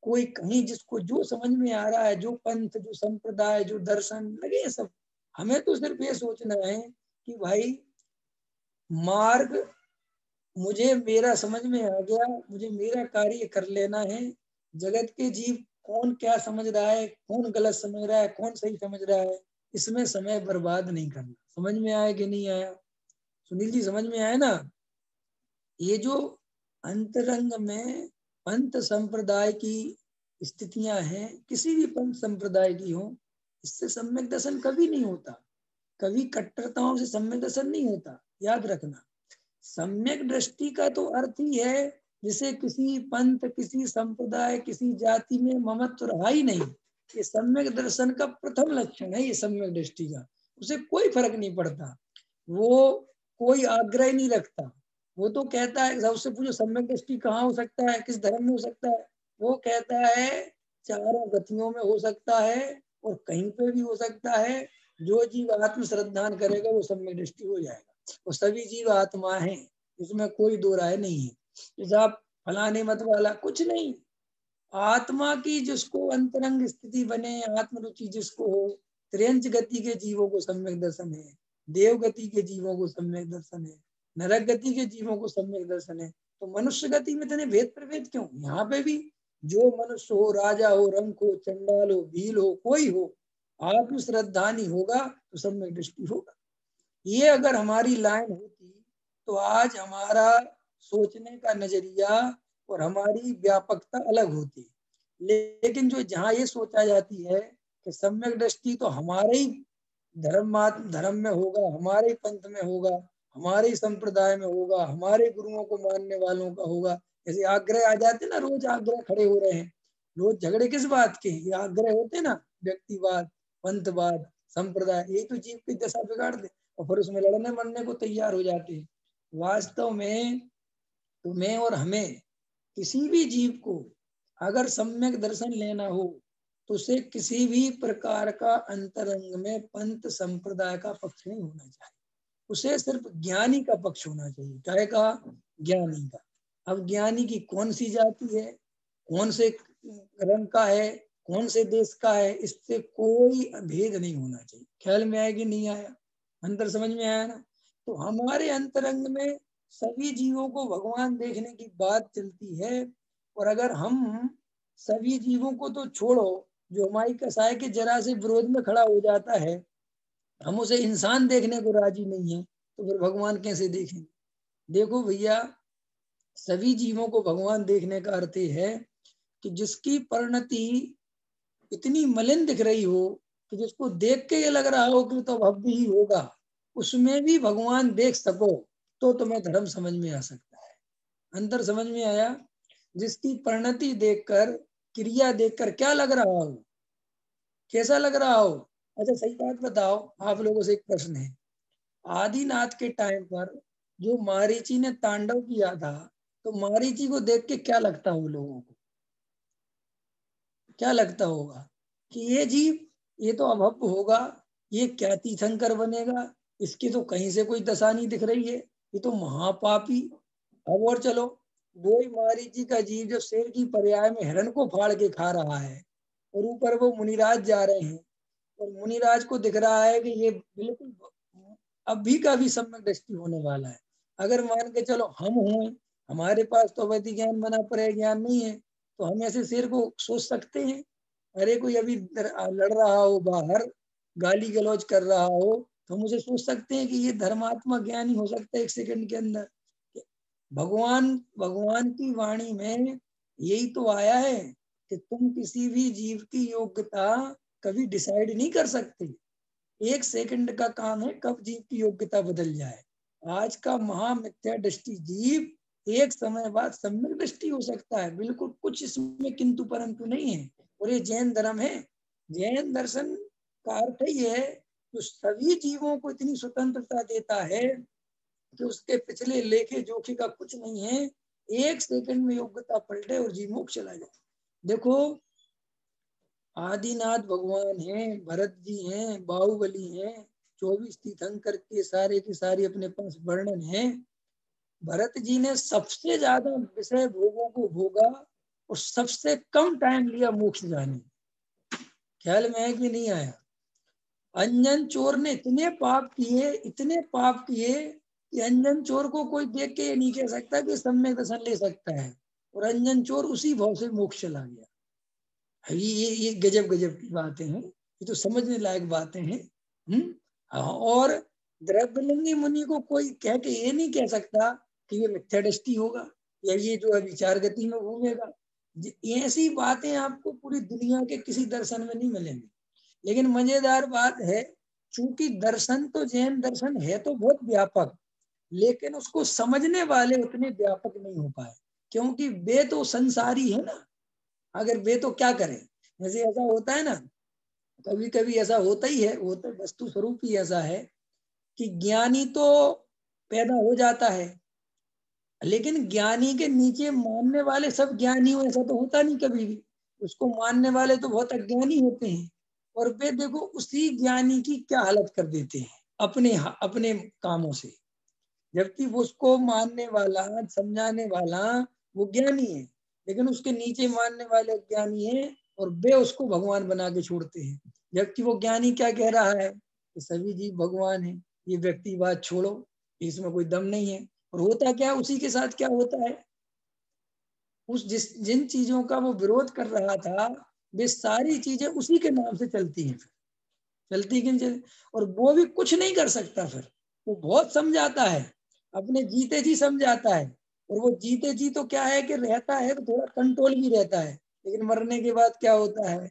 कोई कहीं जिसको जो समझ में आ रहा है, जो पंथ, जो संप्रदाय, जो दर्शन लगे सब, हमें तो सिर्फ ये सोचना है कि भाई मार्ग मुझे मेरा समझ में आ गया, मुझे मेरा कार्य कर लेना है। जगत के जीव कौन क्या समझ रहा है, कौन गलत समझ रहा है, कौन सही समझ रहा है, इसमें समय बर्बाद नहीं करना। समझ में आया कि नहीं आया? सुनील जी समझ में आया ना? ये जो अंतरंग में पंथ संप्रदाय की स्थितियां हैं, किसी भी पंथ संप्रदाय की हो, इससे सम्यक दर्शन कभी नहीं होता, कभी कट्टरताओं से सम्यक दर्शन नहीं होता। याद रखना, सम्यक दृष्टि का तो अर्थ ही है जिसे किसी पंथ, किसी संप्रदाय, किसी जाति में ममत्व रहा ही नहीं। ये सम्यक दर्शन का प्रथम लक्षण है, ये सम्यक दृष्टि का। उसे कोई फर्क नहीं पड़ता, वो कोई आग्रह नहीं रखता। वो तो कहता है, सबसे पूछो सम्यक दृष्टि कहाँ हो सकता है, किस धर्म में हो सकता है? वो कहता है चारों गतियों में हो सकता है और कहीं पे भी हो सकता है। जो जीव आत्म श्रद्धान करेगा वो सम्यक दृष्टि हो जाएगा। वो सभी जीव आत्मा हैं, इसमें कोई दो राय नहीं है। जैसे आप फलाने मत वाला, कुछ नहीं, आत्मा की जिसको अंतरंग स्थिति बने, आत्मरुचि जिसको हो, त्र्यंच गति के जीवों को सम्यक दर्शन है, देव गति के जीवों को सम्यक दर्शन है, नरक गति के जीवों को सम्यक दर्शन है। तो मनुष्य गति में इतने भेद प्रभेद क्यों? यहाँ पे भी जो मनुष्य हो, राजा हो, रंक हो, चंडाल हो, भील हो, कोई हो, आत्म श्रद्धानी होगा तो सम्यक दृष्टि होगा। ये अगर हमारी लाइन होती तो आज हमारा सोचने का नजरिया और हमारी व्यापकता अलग होती। लेकिन जो जहाँ ये सोचा जाती है कि सम्यक दृष्टि तो हमारे ही धर्म में होगा, हमारे ही पंथ में होगा, हमारे ही संप्रदाय में होगा, हमारे गुरुओं को मानने वालों का होगा। जैसे आग्रह आ जाते ना, रोज आग्रह खड़े हो रहे हैं, रोज झगड़े किस बात के? ये आग्रह होते ना, व्यक्तिवाद, पंथवाद, संप्रदाय, ये तो जीव की दशा बिगाड़ दे और फिर उसमें लड़ने मरने को तैयार हो जाते हैं। वास्तव में तुम्हें और हमें, किसी भी जीव को अगर सम्यक दर्शन लेना हो तो उसे किसी भी प्रकार का अंतरंग में पंथ संप्रदाय का पक्ष नहीं होना चाहिए, उसे सिर्फ ज्ञानी का पक्ष होना चाहिए। क्या का? ज्ञानी का। अब ज्ञानी की कौन सी जाति है, कौन से रंग का है, कौन से देश का है, इससे कोई भेद नहीं होना चाहिए। ख्याल में आया कि नहीं आया? अंतर समझ में आया ना? तो हमारे अंतरंग में सभी जीवों को भगवान देखने की बात चलती है। और अगर हम सभी जीवों को तो छोड़ो, जो हमारी कसाई के जरा से विरोध में खड़ा हो जाता है, हम उसे इंसान देखने को राजी नहीं है, तो फिर भगवान कैसे देखेंगे? देखो भैया, सभी जीवों को भगवान देखने का अर्थ है कि जिसकी परिणति इतनी मलिन दिख रही हो कि जिसको देख के ये लग रहा हो कि तो भव्य ही होगा, उसमें भी भगवान देख सको तो तुम्हें धर्म समझ में आ सकता है। अंतर समझ में आया? जिसकी परिणति देखकर, क्रिया देखकर क्या लग रहा हो, कैसा लग रहा हो? अच्छा सही बात बताओ, आप लोगों से एक प्रश्न है। आदिनाथ के टाइम पर जो मारीची ने तांडव किया था, तो मारीची को देख के क्या लगता हो लोगों को? क्या लगता होगा कि ये जीव, ये तो अभव्य होगा, ये क्या तीर्थंकर बनेगा, इसकी तो कहीं से कोई दशा नहीं दिख रही है, ये तो महापापी। अब और चलो, वो ही मारीची का जीव जो शेर की पर्याय में हिरण को फाड़ के खा रहा है, और ऊपर वो मुनिराज जा रहे हैं, और मुनिराज को दिख रहा है कि ये बिल्कुल अभी का भी सम्यक दृष्टि होने वाला है। अगर मान के चलो हम हुए, हमारे पास तो अवैध ज्ञान बना पर ज्ञान नहीं है, तो हम ऐसे शेर को सोच सकते हैं? अरे कोई अभी लड़ रहा हो बाहर, गाली गलौज कर रहा हो, तो हम उसे सोच सकते हैं कि ये धर्मात्मा ज्ञानी हो सकता है एक सेकंड के अंदर? भगवान भगवान की वाणी में यही तो आया है कि तुम किसी भी जीव की योग्यता कभी डिसाइड नहीं कर सकते। एक सेकंड का काम है कब जीव की योग्यता बदल जाए। आज का महामिथ्या दृष्टि जीव एक समय बाद सम्यक दृष्टि हो सकता है, बिल्कुल कुछ इसमें किंतु परंतु नहीं है। और ये जैन धर्म है, जैन दर्शन का अर्थ ही है तो सभी जीवों को इतनी स्वतंत्रता देता है कि उसके पिछले लेखे जोखे का कुछ नहीं है, एक सेकंड में योग्यता पलटे और जीव मोक्ष चला जाए। देखो, आदिनाथ भगवान हैं, भरत जी हैं, बाहुबली हैं, 24 तीर्थंकर के सारे अपने पास वर्णन है। भरत जी ने सबसे ज्यादा विषय भोगों को भोगा और सबसे कम टाइम लिया मोक्ष जाने। ख्याल में है कि नहीं आया? अंजन चोर ने इतने पाप किए, इतने पाप किए कि अंजन चोर को कोई देख के ये नहीं कह सकता कि सम्यक दर्शन ले सकता है, और अंजन चोर उसी भाव से मोक्ष चला गया। ये गजब गजब की बातें हैं, ये तो समझने लायक बातें हैं। और द्रव्यलिंगी मुनि को कोई कह के ये नहीं कह सकता कि ये मिथ्या दृष्टि होगा या ये जो है विचार गति में घूमेगा। ऐसी बातें आपको पूरी दुनिया के किसी दर्शन में नहीं मिलेंगी। लेकिन मजेदार बात है, चूंकि दर्शन तो जैन दर्शन है तो बहुत व्यापक, लेकिन उसको समझने वाले उतने व्यापक नहीं हो पाए, क्योंकि वे तो संसारी है ना। अगर वे तो क्या करें, जैसे ऐसा होता है ना, कभी कभी ऐसा होता ही है, वो तो वस्तु स्वरूप ही ऐसा है कि ज्ञानी तो पैदा हो जाता है, लेकिन ज्ञानी के नीचे मानने वाले सब ज्ञानी हो ऐसा तो होता नहीं कभी भी। उसको मानने वाले तो बहुत अज्ञानी होते हैं, और वे देखो उसी ज्ञानी की क्या हालत कर देते हैं अपने अपने कामों से, जबकि वो उसको मानने वाला, समझाने वाला वो ज्ञानी है। लेकिन उसके नीचे मानने वाले ज्ञानी हैं और वे उसको भगवान बना के छोड़ते हैं। जबकि वो ज्ञानी क्या कह रहा है कि सभी जीव भगवान है, ये व्यक्तिवाद छोड़ो, इसमें कोई दम नहीं है। और होता क्या, उसी के साथ क्या होता है, उस जिन चीजों का वो विरोध कर रहा था वे सारी चीजें उसी के नाम से चलती हैं, चलती कि नहीं चलती। और वो भी कुछ नहीं कर सकता, फिर वो बहुत समझाता है, अपने जीते जी समझाता है। और वो जीते जी तो क्या है कि रहता है तो थोड़ा कंट्रोल भी रहता है, लेकिन मरने के बाद क्या होता है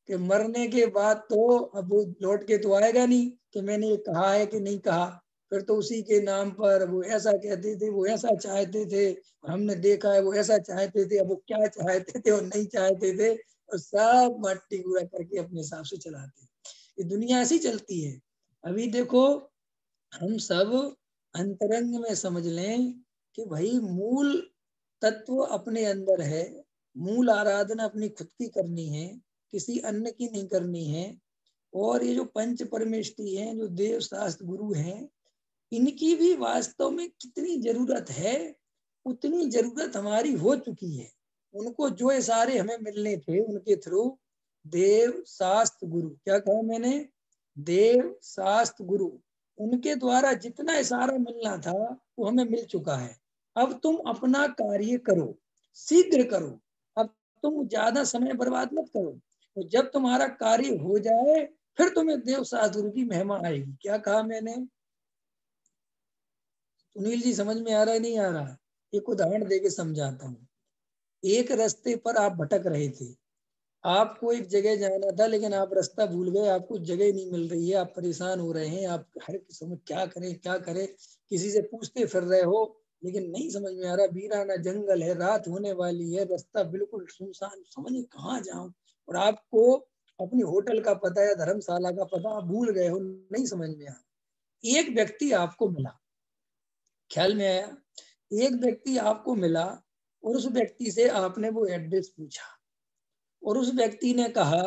कि मरने के बाद तो अब वो लौट के तो आएगा नहीं कि मैंने ये कहा है कि नहीं कहा। फिर तो उसी के नाम पर वो ऐसा कहते थे, वो ऐसा चाहते थे, और हमने देखा है वो ऐसा चाहते थे, अब वो क्या चाहते थे और नहीं चाहते थे, और सब मट्टी कूड़ा करके अपने हिसाब से चलाते। ये दुनिया ऐसी चलती है। अभी देखो, हम सब अंतरंग में समझ लें कि भाई मूल तत्व अपने अंदर है, मूल आराधना अपनी खुद की करनी है, किसी अन्य की नहीं करनी है। और ये जो पंच परमेष्टि हैं, जो देव शास्त्र गुरु हैं, इनकी भी वास्तव में कितनी जरूरत है, उतनी जरूरत हमारी हो चुकी है। उनको जो इशारे हमें मिलने थे उनके थ्रू, देव शास्त्र गुरु, क्या कहा मैंने, देव शास्त्र गुरु, उनके द्वारा जितना इशारा मिलना था वो हमें मिल चुका है। अब तुम अपना कार्य करो, शीघ्र करो, अब तुम ज्यादा समय बर्बाद मत करो। तो जब तुम्हारा कार्य हो जाए फिर तुम्हें देव शास्त्र गुरु की महिमा आएगी। क्या कहा मैंने, सुनील जी समझ में आ रहा है नहीं आ रहा? एक उदाहरण देके समझाता हूँ। एक रास्ते पर आप भटक रहे थे, आपको एक जगह जाना था लेकिन आप रास्ता भूल गए, आपको जगह नहीं मिल रही है, आप परेशान हो रहे हैं, आप हर समय क्या करें क्या करें, किसी से पूछते फिर रहे हो लेकिन नहीं समझ में आ रहा। वीराना जंगल है, रात होने वाली है, रास्ता बिल्कुल सुनसान, समझ नहीं कहाँ जाऊं। और आपको अपनी होटल का पता या धर्मशाला का पता आप भूल गए हो, नहीं समझ में आ। एक व्यक्ति आपको मिला, ख्याल में आया, एक व्यक्ति आपको मिला और उस व्यक्ति से आपने वो एड्रेस पूछा, और उस व्यक्ति ने कहा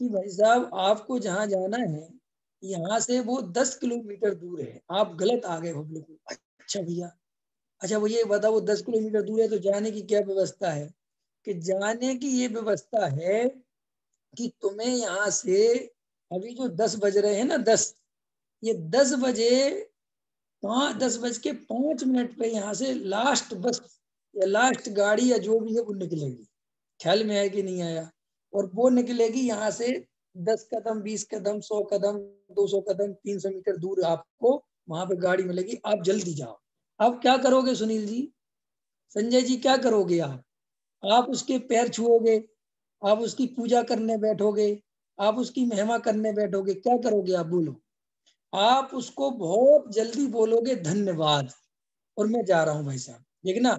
कि भाई साहब आपको जहाँ जाना है यहाँ से वो 10 किलोमीटर दूर है, आप गलत आ गए हो बिल्कुल। अच्छा भैया, अच्छा वो ये बताओ, वो 10 किलोमीटर दूर है तो जाने की क्या व्यवस्था है? कि जाने की ये व्यवस्था है कि तुम्हें यहाँ से अभी जो 10 बज रहे हैं ना, 10, ये 10 बजे 10 बज के 5 मिनट पे यहाँ से लास्ट बस या लास्ट गाड़ी या जो भी है वो निकलेगी। ख्याल में आया कि नहीं आया? और वो निकलेगी यहाँ से 10 कदम, 20 कदम, 100 कदम, 200 कदम, 300 मीटर दूर आपको वहां पे गाड़ी मिलेगी। आप जल्दी जाओ। अब क्या करोगे सुनील जी, संजय जी, क्या करोगे आप उसके पैर छुओगे, आप उसकी पूजा करने बैठोगे, आप उसकी महिमा करने बैठोगे, क्या करोगे आप बोलो? आप उसको बहुत जल्दी बोलोगे धन्यवाद, और मैं जा रहा हूँ भाई साहब, देखना।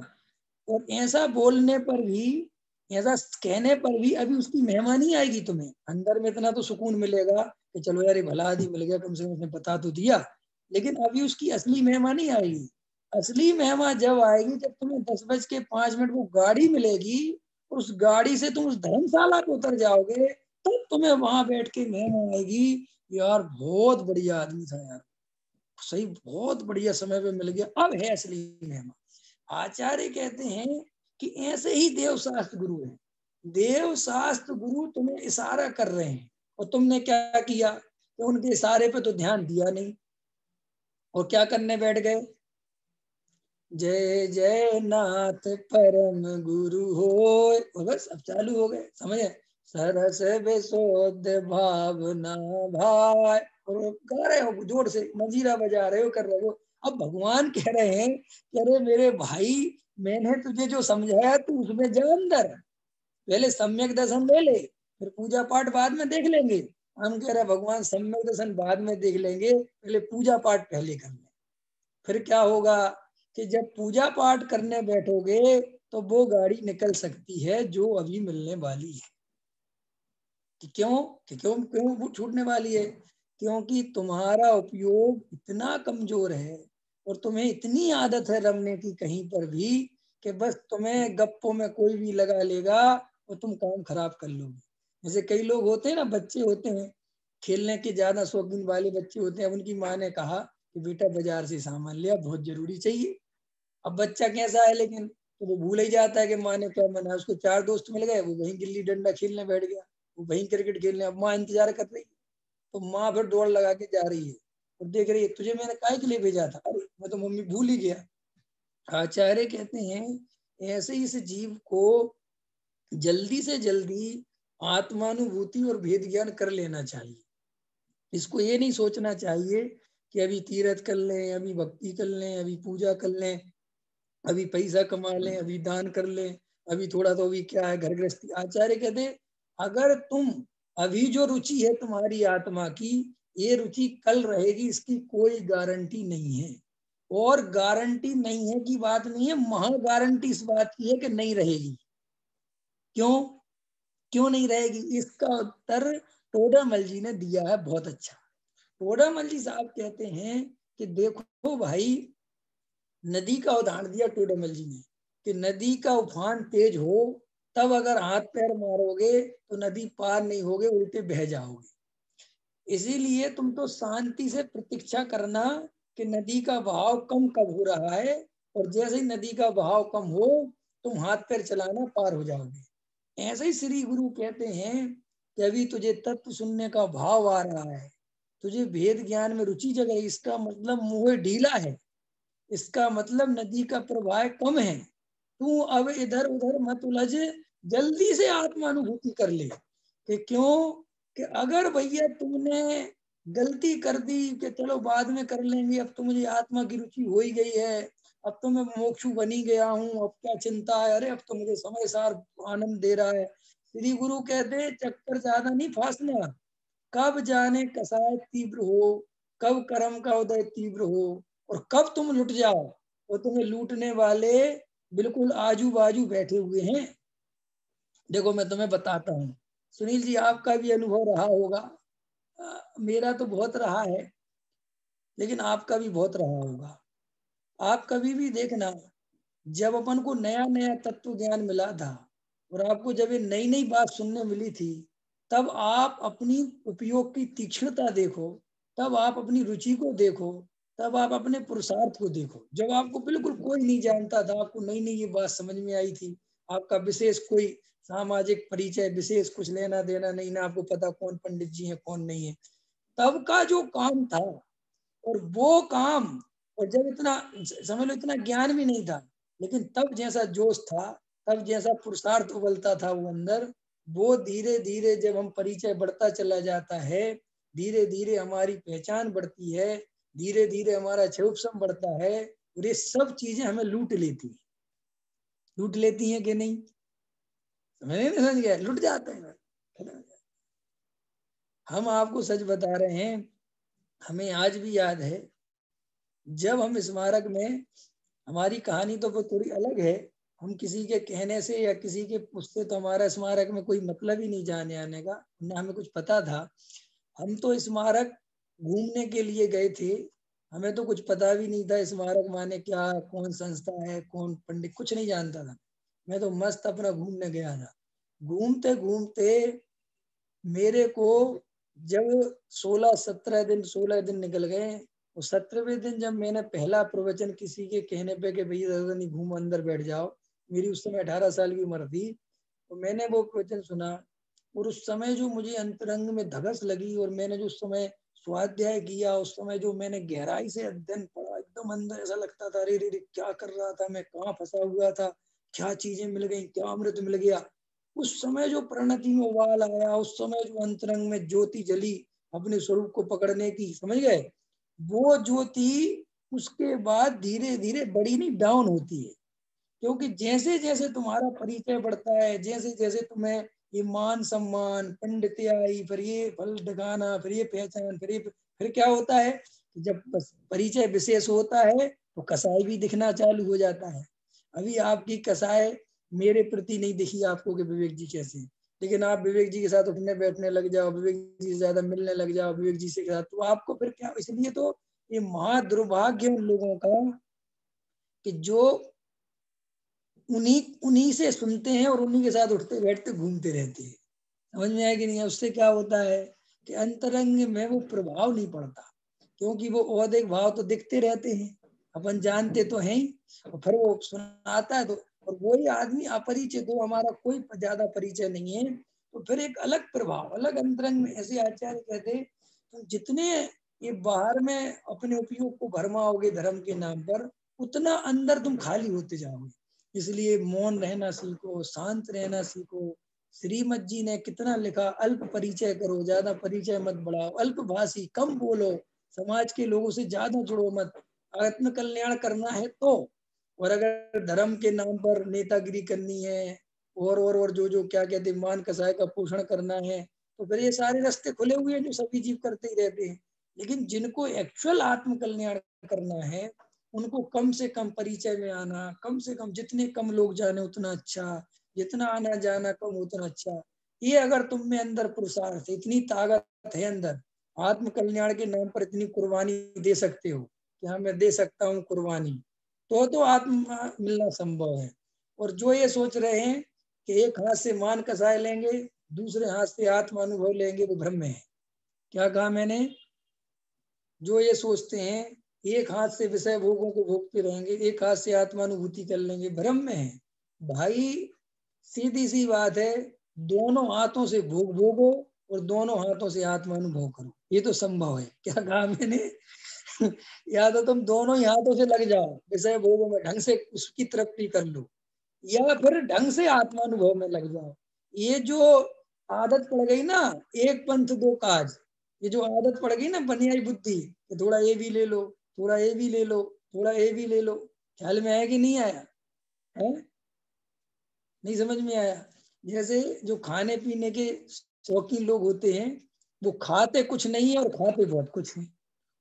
और ऐसा बोलने पर भी, ऐसा कहने पर भी अभी उसकी महिमा नहीं आएगी तुम्हें। अंदर में इतना तो सुकून मिलेगा कि चलो यार ये भला आदमी मिल गया, कम से कम उसने बता तो दिया, लेकिन अभी उसकी असली महिमा नहीं आएगी। असली महिमा जब आएगी जब तुम्हें 10 बज के 5 मिनट वो गाड़ी मिलेगी, उस गाड़ी से तुम उस धर्मशाला पे उतर जाओगे, तब तुम्हें वहां बैठ के महिमा आएगी, यार बहुत बढ़िया आदमी था यार, सही, बहुत बढ़िया समय पे मिल गया, अब है असली महिमा। आचार्य कहते हैं कि ऐसे ही देव शास्त्र गुरु है। देव शास्त्र गुरु तुम्हें इशारा कर रहे हैं और तुमने क्या किया कि उनके इशारे पे तो ध्यान दिया नहीं और क्या करने बैठ गए, जय जय नाथ परम गुरु हो, और बस अब चालू हो गए, समझे, सरस बेसोद भावना भाई, और गा रहे हो जोर से, मंजीरा बजा रहे हो, कर रहे हो। अब भगवान कह रहे हैं कि अरे मेरे भाई, मैंने तुझे जो समझाया तू उसमें जा अंदर, पहले सम्यक दर्शन ले ले, फिर पूजा पाठ बाद में देख लेंगे। हम कह रहे भगवान सम्यक दर्शन बाद में देख लेंगे, पहले पूजा पाठ पहले कर ले। फिर क्या होगा कि जब पूजा पाठ करने बैठोगे तो वो गाड़ी निकल सकती है जो अभी मिलने वाली है। कि क्यों, क्यों वो छूटने वाली है? क्योंकि तुम्हारा उपयोग इतना कमजोर है और तुम्हें इतनी आदत है रमने की कहीं पर भी, कि बस तुम्हें गप्पों में कोई भी लगा लेगा और तुम काम खराब कर लोगे। जैसे कई लोग होते हैं ना, बच्चे होते हैं, खेलने के ज्यादा शौकीन वाले बच्चे होते हैं, उनकी माँ ने कहा कि बेटा बाजार से सामान लिया, बहुत जरूरी चाहिए। अब बच्चा कैसा है, लेकिन तो वो भूल ही जाता है कि माँ ने क्या मना। उसको 4 दोस्त मिल गए, वो वहीं गिल्ली डंडा खेलने बैठ गया, वो वहीं क्रिकेट खेलने। अब माँ इंतजार कर रही है, तो माँ फिर दौड़ लगा के जा रही है और देख रही है, तुझे मैंने काहे के लिए भेजा था? अरे मैं तो मम्मी भूल ही गया। आचार्य कहते हैं ऐसे इस जीव को जल्दी से जल्दी आत्मानुभूति और भेद ज्ञान कर लेना चाहिए। इसको ये नहीं सोचना चाहिए कि अभी तीर्थ कर लें, अभी भक्ति कर लें, अभी पूजा कर लें, अभी पैसा कमा लें, अभी दान कर लें, अभी थोड़ा तो अभी क्या है घर गृहस्थी। आचार्य कहते हैं अगर तुम अभी जो रुचि है तुम्हारी आत्मा की, ये रुचि कल रहेगी इसकी कोई गारंटी नहीं है। और गारंटी नहीं है की बात नहीं है, महा गारंटी इस बात की है कि नहीं रहेगी। क्यों क्यों नहीं रहेगी? इसका उत्तर टोडामल जी ने दिया है बहुत अच्छा। टोडामल जी साहब कहते हैं कि देखो भाई, नदी का उदाहरण दिया टोडामल जी ने कि नदी का उफान तेज हो तब अगर हाथ पैर मारोगे तो नदी पार नहीं होगे, उल्टे बह जाओगे। इसीलिए तुम तो शांति से प्रतीक्षा करना कि नदी का बहाव कम कब हो रहा है, और जैसे ही नदी का बहाव कम हो तुम हाथ पैर चलाना, पार हो जाओगे। ऐसे ही श्री गुरु कहते हैं कि अभी तुझे तत्व सुनने का भाव आ रहा है, तुझे भेद ज्ञान में रुचि जग रही, इसका मतलब मुंह ढीला है, इसका मतलब नदी का प्रवाह कम है। तू अब इधर उधर मत उलझ, जल्दी से आत्मानुभूति कर ले। कि क्यों? कि अगर भैया तुमने गलती कर दी कि चलो बाद में कर लेंगे, अब तो मुझे आत्मा की रुचि हो ही गई है, अब तो मैं मोक्षु बनी गया हूँ, अब क्या चिंता है, अरे अब तो मुझे समय सार आनंद दे रहा है। श्री गुरु कहते चक्कर ज्यादा नहीं फांसना, कब जाने कसाय तीव्र हो, कब कर्म का उदय तीव्र हो, और कब तुम लुट जाओ, और तुम्हें लूटने वाले बिल्कुल आजू बाजू बैठे हुए हैं। देखो मैं तुम्हें बताता हूँ, सुनील जी आपका भी अनुभव रहा होगा, मेरा तो बहुत रहा है, लेकिन आपका भी बहुत रहा होगा। आप कभी भी देखना, जब अपन को नया नया तत्व ज्ञान मिला था और आपको जब ये नई नई बात सुनने मिली थी, तब आप अपनी उपयोग की तीक्ष्णता देखो, तब आप अपनी रुचि को देखो, तब आप अपने पुरुषार्थ को देखो। जब आपको बिल्कुल कोई नहीं जानता था, आपको नई नई ये बात समझ में आई थी, आपका विशेष कोई सामाजिक परिचय, विशेष कुछ लेना देना नहीं, ना आपको पता कौन पंडित जी है कौन नहीं है, तब का जो काम था और वो काम, और जब इतना समझ लो इतना ज्ञान भी नहीं था, लेकिन तब जैसा जोश था, तब जैसा पुरुषार्थ उबलता था वो अंदर, वो धीरे धीरे जब हम परिचय बढ़ता चला जाता है, धीरे धीरे हमारी पहचान बढ़ती है, धीरे धीरे हमारा क्षोभसम बढ़ता है, और ये सब चीजें हमें लूट लेती हैं कि नहीं? समझ गया, लुट जाते हैं। हम आपको सच बता रहे हैं, हमें आज भी याद है जब हम स्मारक में, हमारी कहानी तो वो थोड़ी अलग है, हम किसी के कहने से या किसी के उससे तो हमारा स्मारक में कोई मतलब ही नहीं जाने आने का, ना हमें कुछ पता था। हम तो स्मारक घूमने के लिए गए थे, हमें तो कुछ पता भी नहीं था स्मारक माने क्या, कौन संस्था है, कौन पंडित, कुछ नहीं जानता था। मैं तो मस्त अपना घूमने गया था। घूमते घूमते मेरे को जब 16 दिन निकल गए, और 17वें दिन जब मैंने पहला प्रवचन किसी के कहने पे कि भैया दादा नहीं घूमो अंदर बैठ जाओ, मेरी उस समय 18 साल की उम्र थी, तो मैंने वो प्रवचन सुना, और उस समय जो मुझे अंतरंग में धगस लगी, और मैंने जो उस समय स्वाध्याय किया, उस समय जो मैंने गहराई से अध्ययन पढ़ा, एकदम अंदर ऐसा लगता था अरे रे क्या कर रहा था मैं, कहाँ फंसा हुआ था, क्या चीजें मिल गई, क्या अमृत मिल गया। उस समय जो प्रणति में उबाल आया, उस समय जो अंतरंग में ज्योति जली अपने स्वरूप को पकड़ने की, समझ गए, वो ज्योति उसके बाद धीरे धीरे बड़ी नहीं डाउन होती है। क्योंकि जैसे जैसे तुम्हारा परिचय बढ़ता है, जैसे जैसे तुम्हें ये मान सम्मान, पंडित्याई, फिर ये फल ढगाना, फिर ये पहचान, फिर क्या होता है, जब परिचय विशेष होता है तो कसाई भी दिखना चालू हो जाता है। अभी आपकी कसाई मेरे प्रति नहीं दिखी आपको कि विवेक जी कैसे, लेकिन आप विवेक जी के साथ उठने बैठने लग जाओ, विवेक जी से ज्यादा मिलने लग जाओ विवेक जी से साथ, तो आपको फिर क्या, इसलिए तो ये महा दुर्भाग्य उन लोगों का कि जो उन्हीं उन्हीं से सुनते हैं और उन्हीं के साथ उठते बैठते घूमते रहते हैं। समझ में आया कि नहीं? उससे क्या होता है कि अंतरंग में वो प्रभाव नहीं पड़ता, क्योंकि वो औदिक भाव तो दिखते रहते हैं, अपन जानते तो हैं ही, और फिर वो सुनाता है तो और वही आदमी अपरिचित हो, हमारा कोई ज्यादा परिचय नहीं है, तो फिर एक अलग प्रभाव, अलग अंतरंग में। ऐसे आचार्य कहते तो जितने ये बाहर में अपने उपयोग को भरमाओगे धर्म के नाम पर, उतना अंदर तुम खाली होते जाओगे। इसलिए मौन रहना सीखो, शांत रहना सीखो। श्रीमद जी ने कितना लिखा, अल्प परिचय करो, ज्यादा परिचय मत बढ़ाओ, अल्प भाषी, कम बोलो, समाज के लोगों से ज्यादा जुड़ो मत, आत्म कल्याण करना है तो। और अगर धर्म के नाम पर नेतागिरी करनी है और जो जो क्या कहते मान कसाय का पोषण करना है, तो फिर ये सारे रास्ते खुले हुए हैं जो सभी जीव करते ही रहते हैं। लेकिन जिनको एक्चुअल आत्म कल्याण करना है, उनको कम से कम परिचय में आना, कम से कम जितने कम लोग जाने उतना अच्छा, जितना आना जाना कम उतना अच्छा। ये अगर तुम में अंदर पुरुषार्थ, इतनी ताकत है अंदर, आत्म कल्याण के नाम पर इतनी कुर्बानी दे सकते हो कि हाँ मैं दे सकता हूँ कुर्बानी, तो आत्मा मिलना संभव है। और जो ये सोच रहे हैं कि एक हाथ से मान कसाय लेंगे, दूसरे हाथ से आत्मा अनुभव लेंगे, वो भ्रम में है। क्या कहा मैंने? जो ये सोचते हैं एक हाथ से विषय भोगों को भोगते रहेंगे, एक हाथ से आत्मानुभूति कर लेंगे, भ्रम में है भाई। सीधी सी बात है, दोनों हाथों से भोग भोगो और दोनों हाथों से आत्मानुभव करो, ये तो संभव है। क्या कहा मैंने? या तो तुम दोनों ही हाथों से लग जाओ विषय भोगों में, ढंग से उसकी तृप्ति कर लो, या फिर ढंग से आत्मानुभव में लग जाओ। ये जो आदत पड़ गई ना, एक पंथ दो काज, ये जो आदत पड़ गई ना बनियाई बुद्धि, कि थोड़ा ये भी ले लो, थोड़ा ये भी ले लो, थोड़ा ये भी ले लो, ख्याल में आया कि नहीं आया है? नहीं समझ में आया? जैसे जो खाने पीने के शौकीन लोग होते हैं, वो खाते कुछ नहीं है और खाते बहुत कुछ है,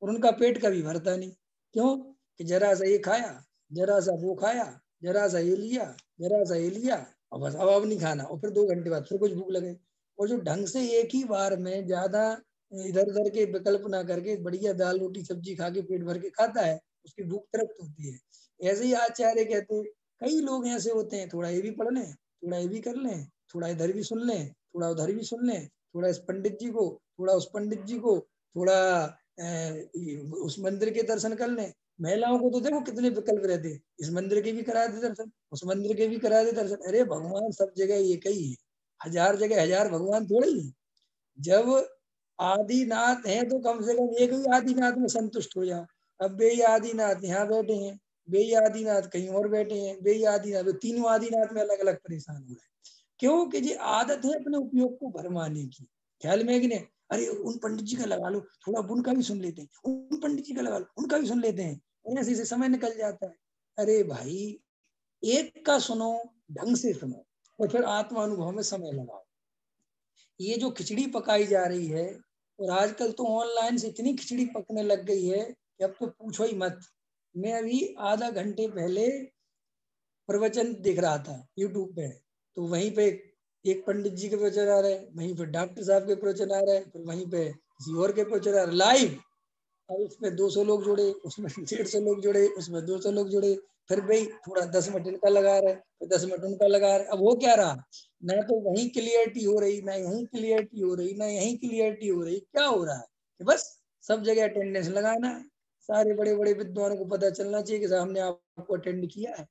और उनका पेट कभी भरता नहीं। क्यों? कि जरा सा ये खाया, जरा सा वो खाया, जरा सा ये लिया, जरा सा ये लिया, और बस अब नहीं खाना, और फिर 2 घंटे बाद फिर कुछ भूख लगे। और जो ढंग से एक ही बार में ज्यादा इधर उधर के विकल्प ना करके बढ़िया दाल रोटी सब्जी खा के पेट भर के खाता है, उसकी भूख तृप्त होती है। ऐसे ही आचार्य कहते हैं, कई लोग ऐसे होते हैं, थोड़ा ये भी पढ़ लें, थोड़ा ये भी कर लें, थोड़ा इधर भी सुन लें, थोड़ा उधर भी सुन लें, थोड़ा इस पंडित जी को, थोड़ा उस पंडित जी को, थोड़ा उस मंदिर के दर्शन कर लें। महिलाओं को तो देखो कितने विकल्प रहते हैं, इस मंदिर के भी करा दे दर्शन, उस मंदिर के भी करा दे दर्शन। अरे भगवान सब जगह ये कही है, हजार जगह हजार भगवान थोड़े ही। जब आदिनाथ है तो कम से कम एक ही आदिनाथ में संतुष्ट हो जाओ। अब बेई आदिनाथ यहाँ बैठे हैं, बेई आदिनाथ कहीं और बैठे हैं, बेई आदिनाथ, तीनों आदिनाथ में अलग अलग परेशान हो रहे हैं। क्यों? कि जी आदत है अपने उपयोग को भरमाने की। ख्याल में है कि नहीं? अरे उन पंडित जी का लगा लो, थोड़ा उनका भी सुन लेते हैं, उन पंडित जी का लगा लो, उनका भी सुन लेते हैं, ऐसे से समय निकल जाता है। अरे भाई, एक का सुनो, ढंग से सुनो, और फिर आत्मा अनुभव में समय लगाओ। ये जो खिचड़ी पकाई जा रही है, और आजकल तो ऑनलाइन से इतनी खिचड़ी पकने लग गई है कि अब तो पूछो ही मत। मैं अभी आधा घंटे पहले प्रवचन देख रहा था यूट्यूब पे, तो वहीं पे एक पंडित जी के प्रवचन आ रहे हैं, वहीं पे डॉक्टर साहब के प्रवचन आ रहे हैं, फिर वहीं पे किसी और के प्रवचन आ रहे लाइव। अब उसमें 200 लोग जुड़े, उसमें 150 लोग जुड़े, उसमें 200 लोग जुड़े, फिर भाई थोड़ा 10 मिनट इनका लगा रहे, फिर 10 मिनट उनका लगा रहे। अब वो क्या रहा, ना तो वहीं क्लियरिटी हो रही, ना यहीं क्लियरिटी हो रही, ना यहीं क्लियरिटी हो रही। क्या हो रहा है कि बस सब जगह अटेंडेंस लगाना है। सारे बड़े बड़े विद्वानों को पता चलना चाहिए कि साहब ने आपको अटेंड किया है।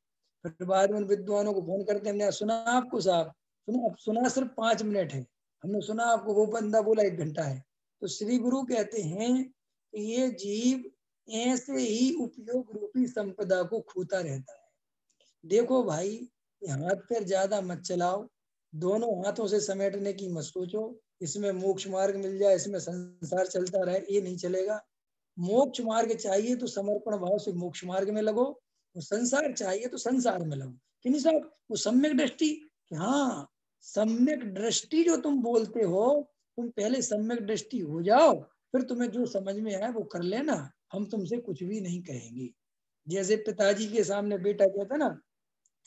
फिर बाद में उन विद्वानों को फोन करते, हमने सुना आपको साहब, सुना, अब सुना सिर्फ 5 मिनट है, हमने सुना आपको, वो बंदा बोला 1 घंटा है। तो श्री गुरु कहते हैं कि ये जीव ऐसे ही उपयोग रूपी संपदा को खोता रहता है। देखो भाई, हाथ पैर ज्यादा मत चलाओ, दोनों हाथों से समेटने की मत सोचो। इसमें मोक्ष मार्ग मिल जाए, इसमें संसार चलता रहे, ये नहीं चलेगा। मोक्ष मार्ग चाहिए तो समर्पण भाव से मोक्ष मार्ग में लगो, और संसार चाहिए तो संसार में लगो। कि नहीं साहब, वो सम्यक दृष्टि, हाँ सम्यक दृष्टि जो तुम बोलते हो, तुम पहले सम्यक दृष्टि हो जाओ, फिर तुम्हें जो समझ में आए वो कर लेना, हम तुमसे कुछ भी नहीं कहेंगे। जैसे पिताजी के सामने बेटा कहता ना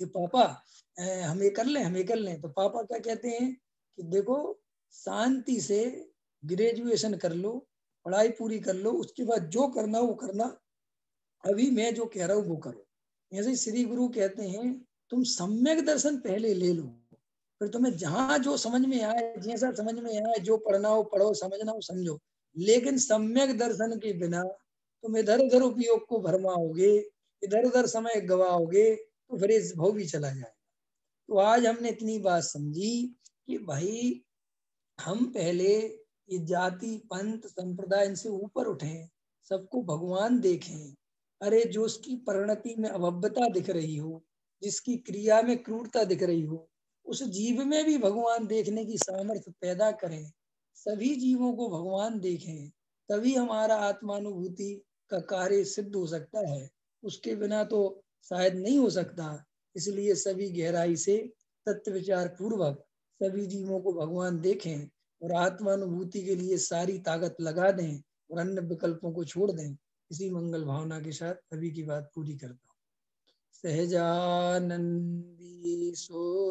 कि पापा हम ये कर लें, हम ये कर लें, तो पापा क्या कहते हैं कि देखो शांति से ग्रेजुएशन कर लो, पढ़ाई पूरी कर लो, उसके बाद जो करना वो करना, अभी मैं जो कह रहा हूँ वो करो। ऐसे श्री गुरु कहते हैं तुम सम्यक दर्शन पहले ले लो, फिर तुम्हें जहां जो समझ में आए, जैसा समझ में आए, जो पढ़ना हो पढ़ो, समझना हो समझो, लेकिन सम्यक दर्शन के बिना तुम इधर उधर उपयोग को भरमाओगे, इधर उधर समय गवाओगे, तो फिर इस भाव भी चला जाए। तो आज हमने इतनी बात समझी कि भाई हम पहले ये जाति पंथ संप्रदाय इनसे ऊपर उठे, सबको भगवान देखें। अरे जो उसकी परिणति में अभव्यता दिख रही हो, जिसकी क्रिया में क्रूरता दिख रही हो, उस जीव में भी भगवान देखने की सामर्थ्य पैदा करें। सभी जीवों को भगवान देखें, तभी हमारा आत्मानुभूति का कार्य सिद्ध हो सकता है। उसके बिना तो शायद नहीं हो सकता। इसलिए सभी गहराई से तत्व विचार पूर्वक सभी जीवों को भगवान देखें और आत्मानुभूति के लिए सारी ताकत लगा दें और अन्य विकल्पों को छोड़ दें। इसी मंगल भावना के साथ सभी की बात पूरी करता हूँ। सहजानंदी सो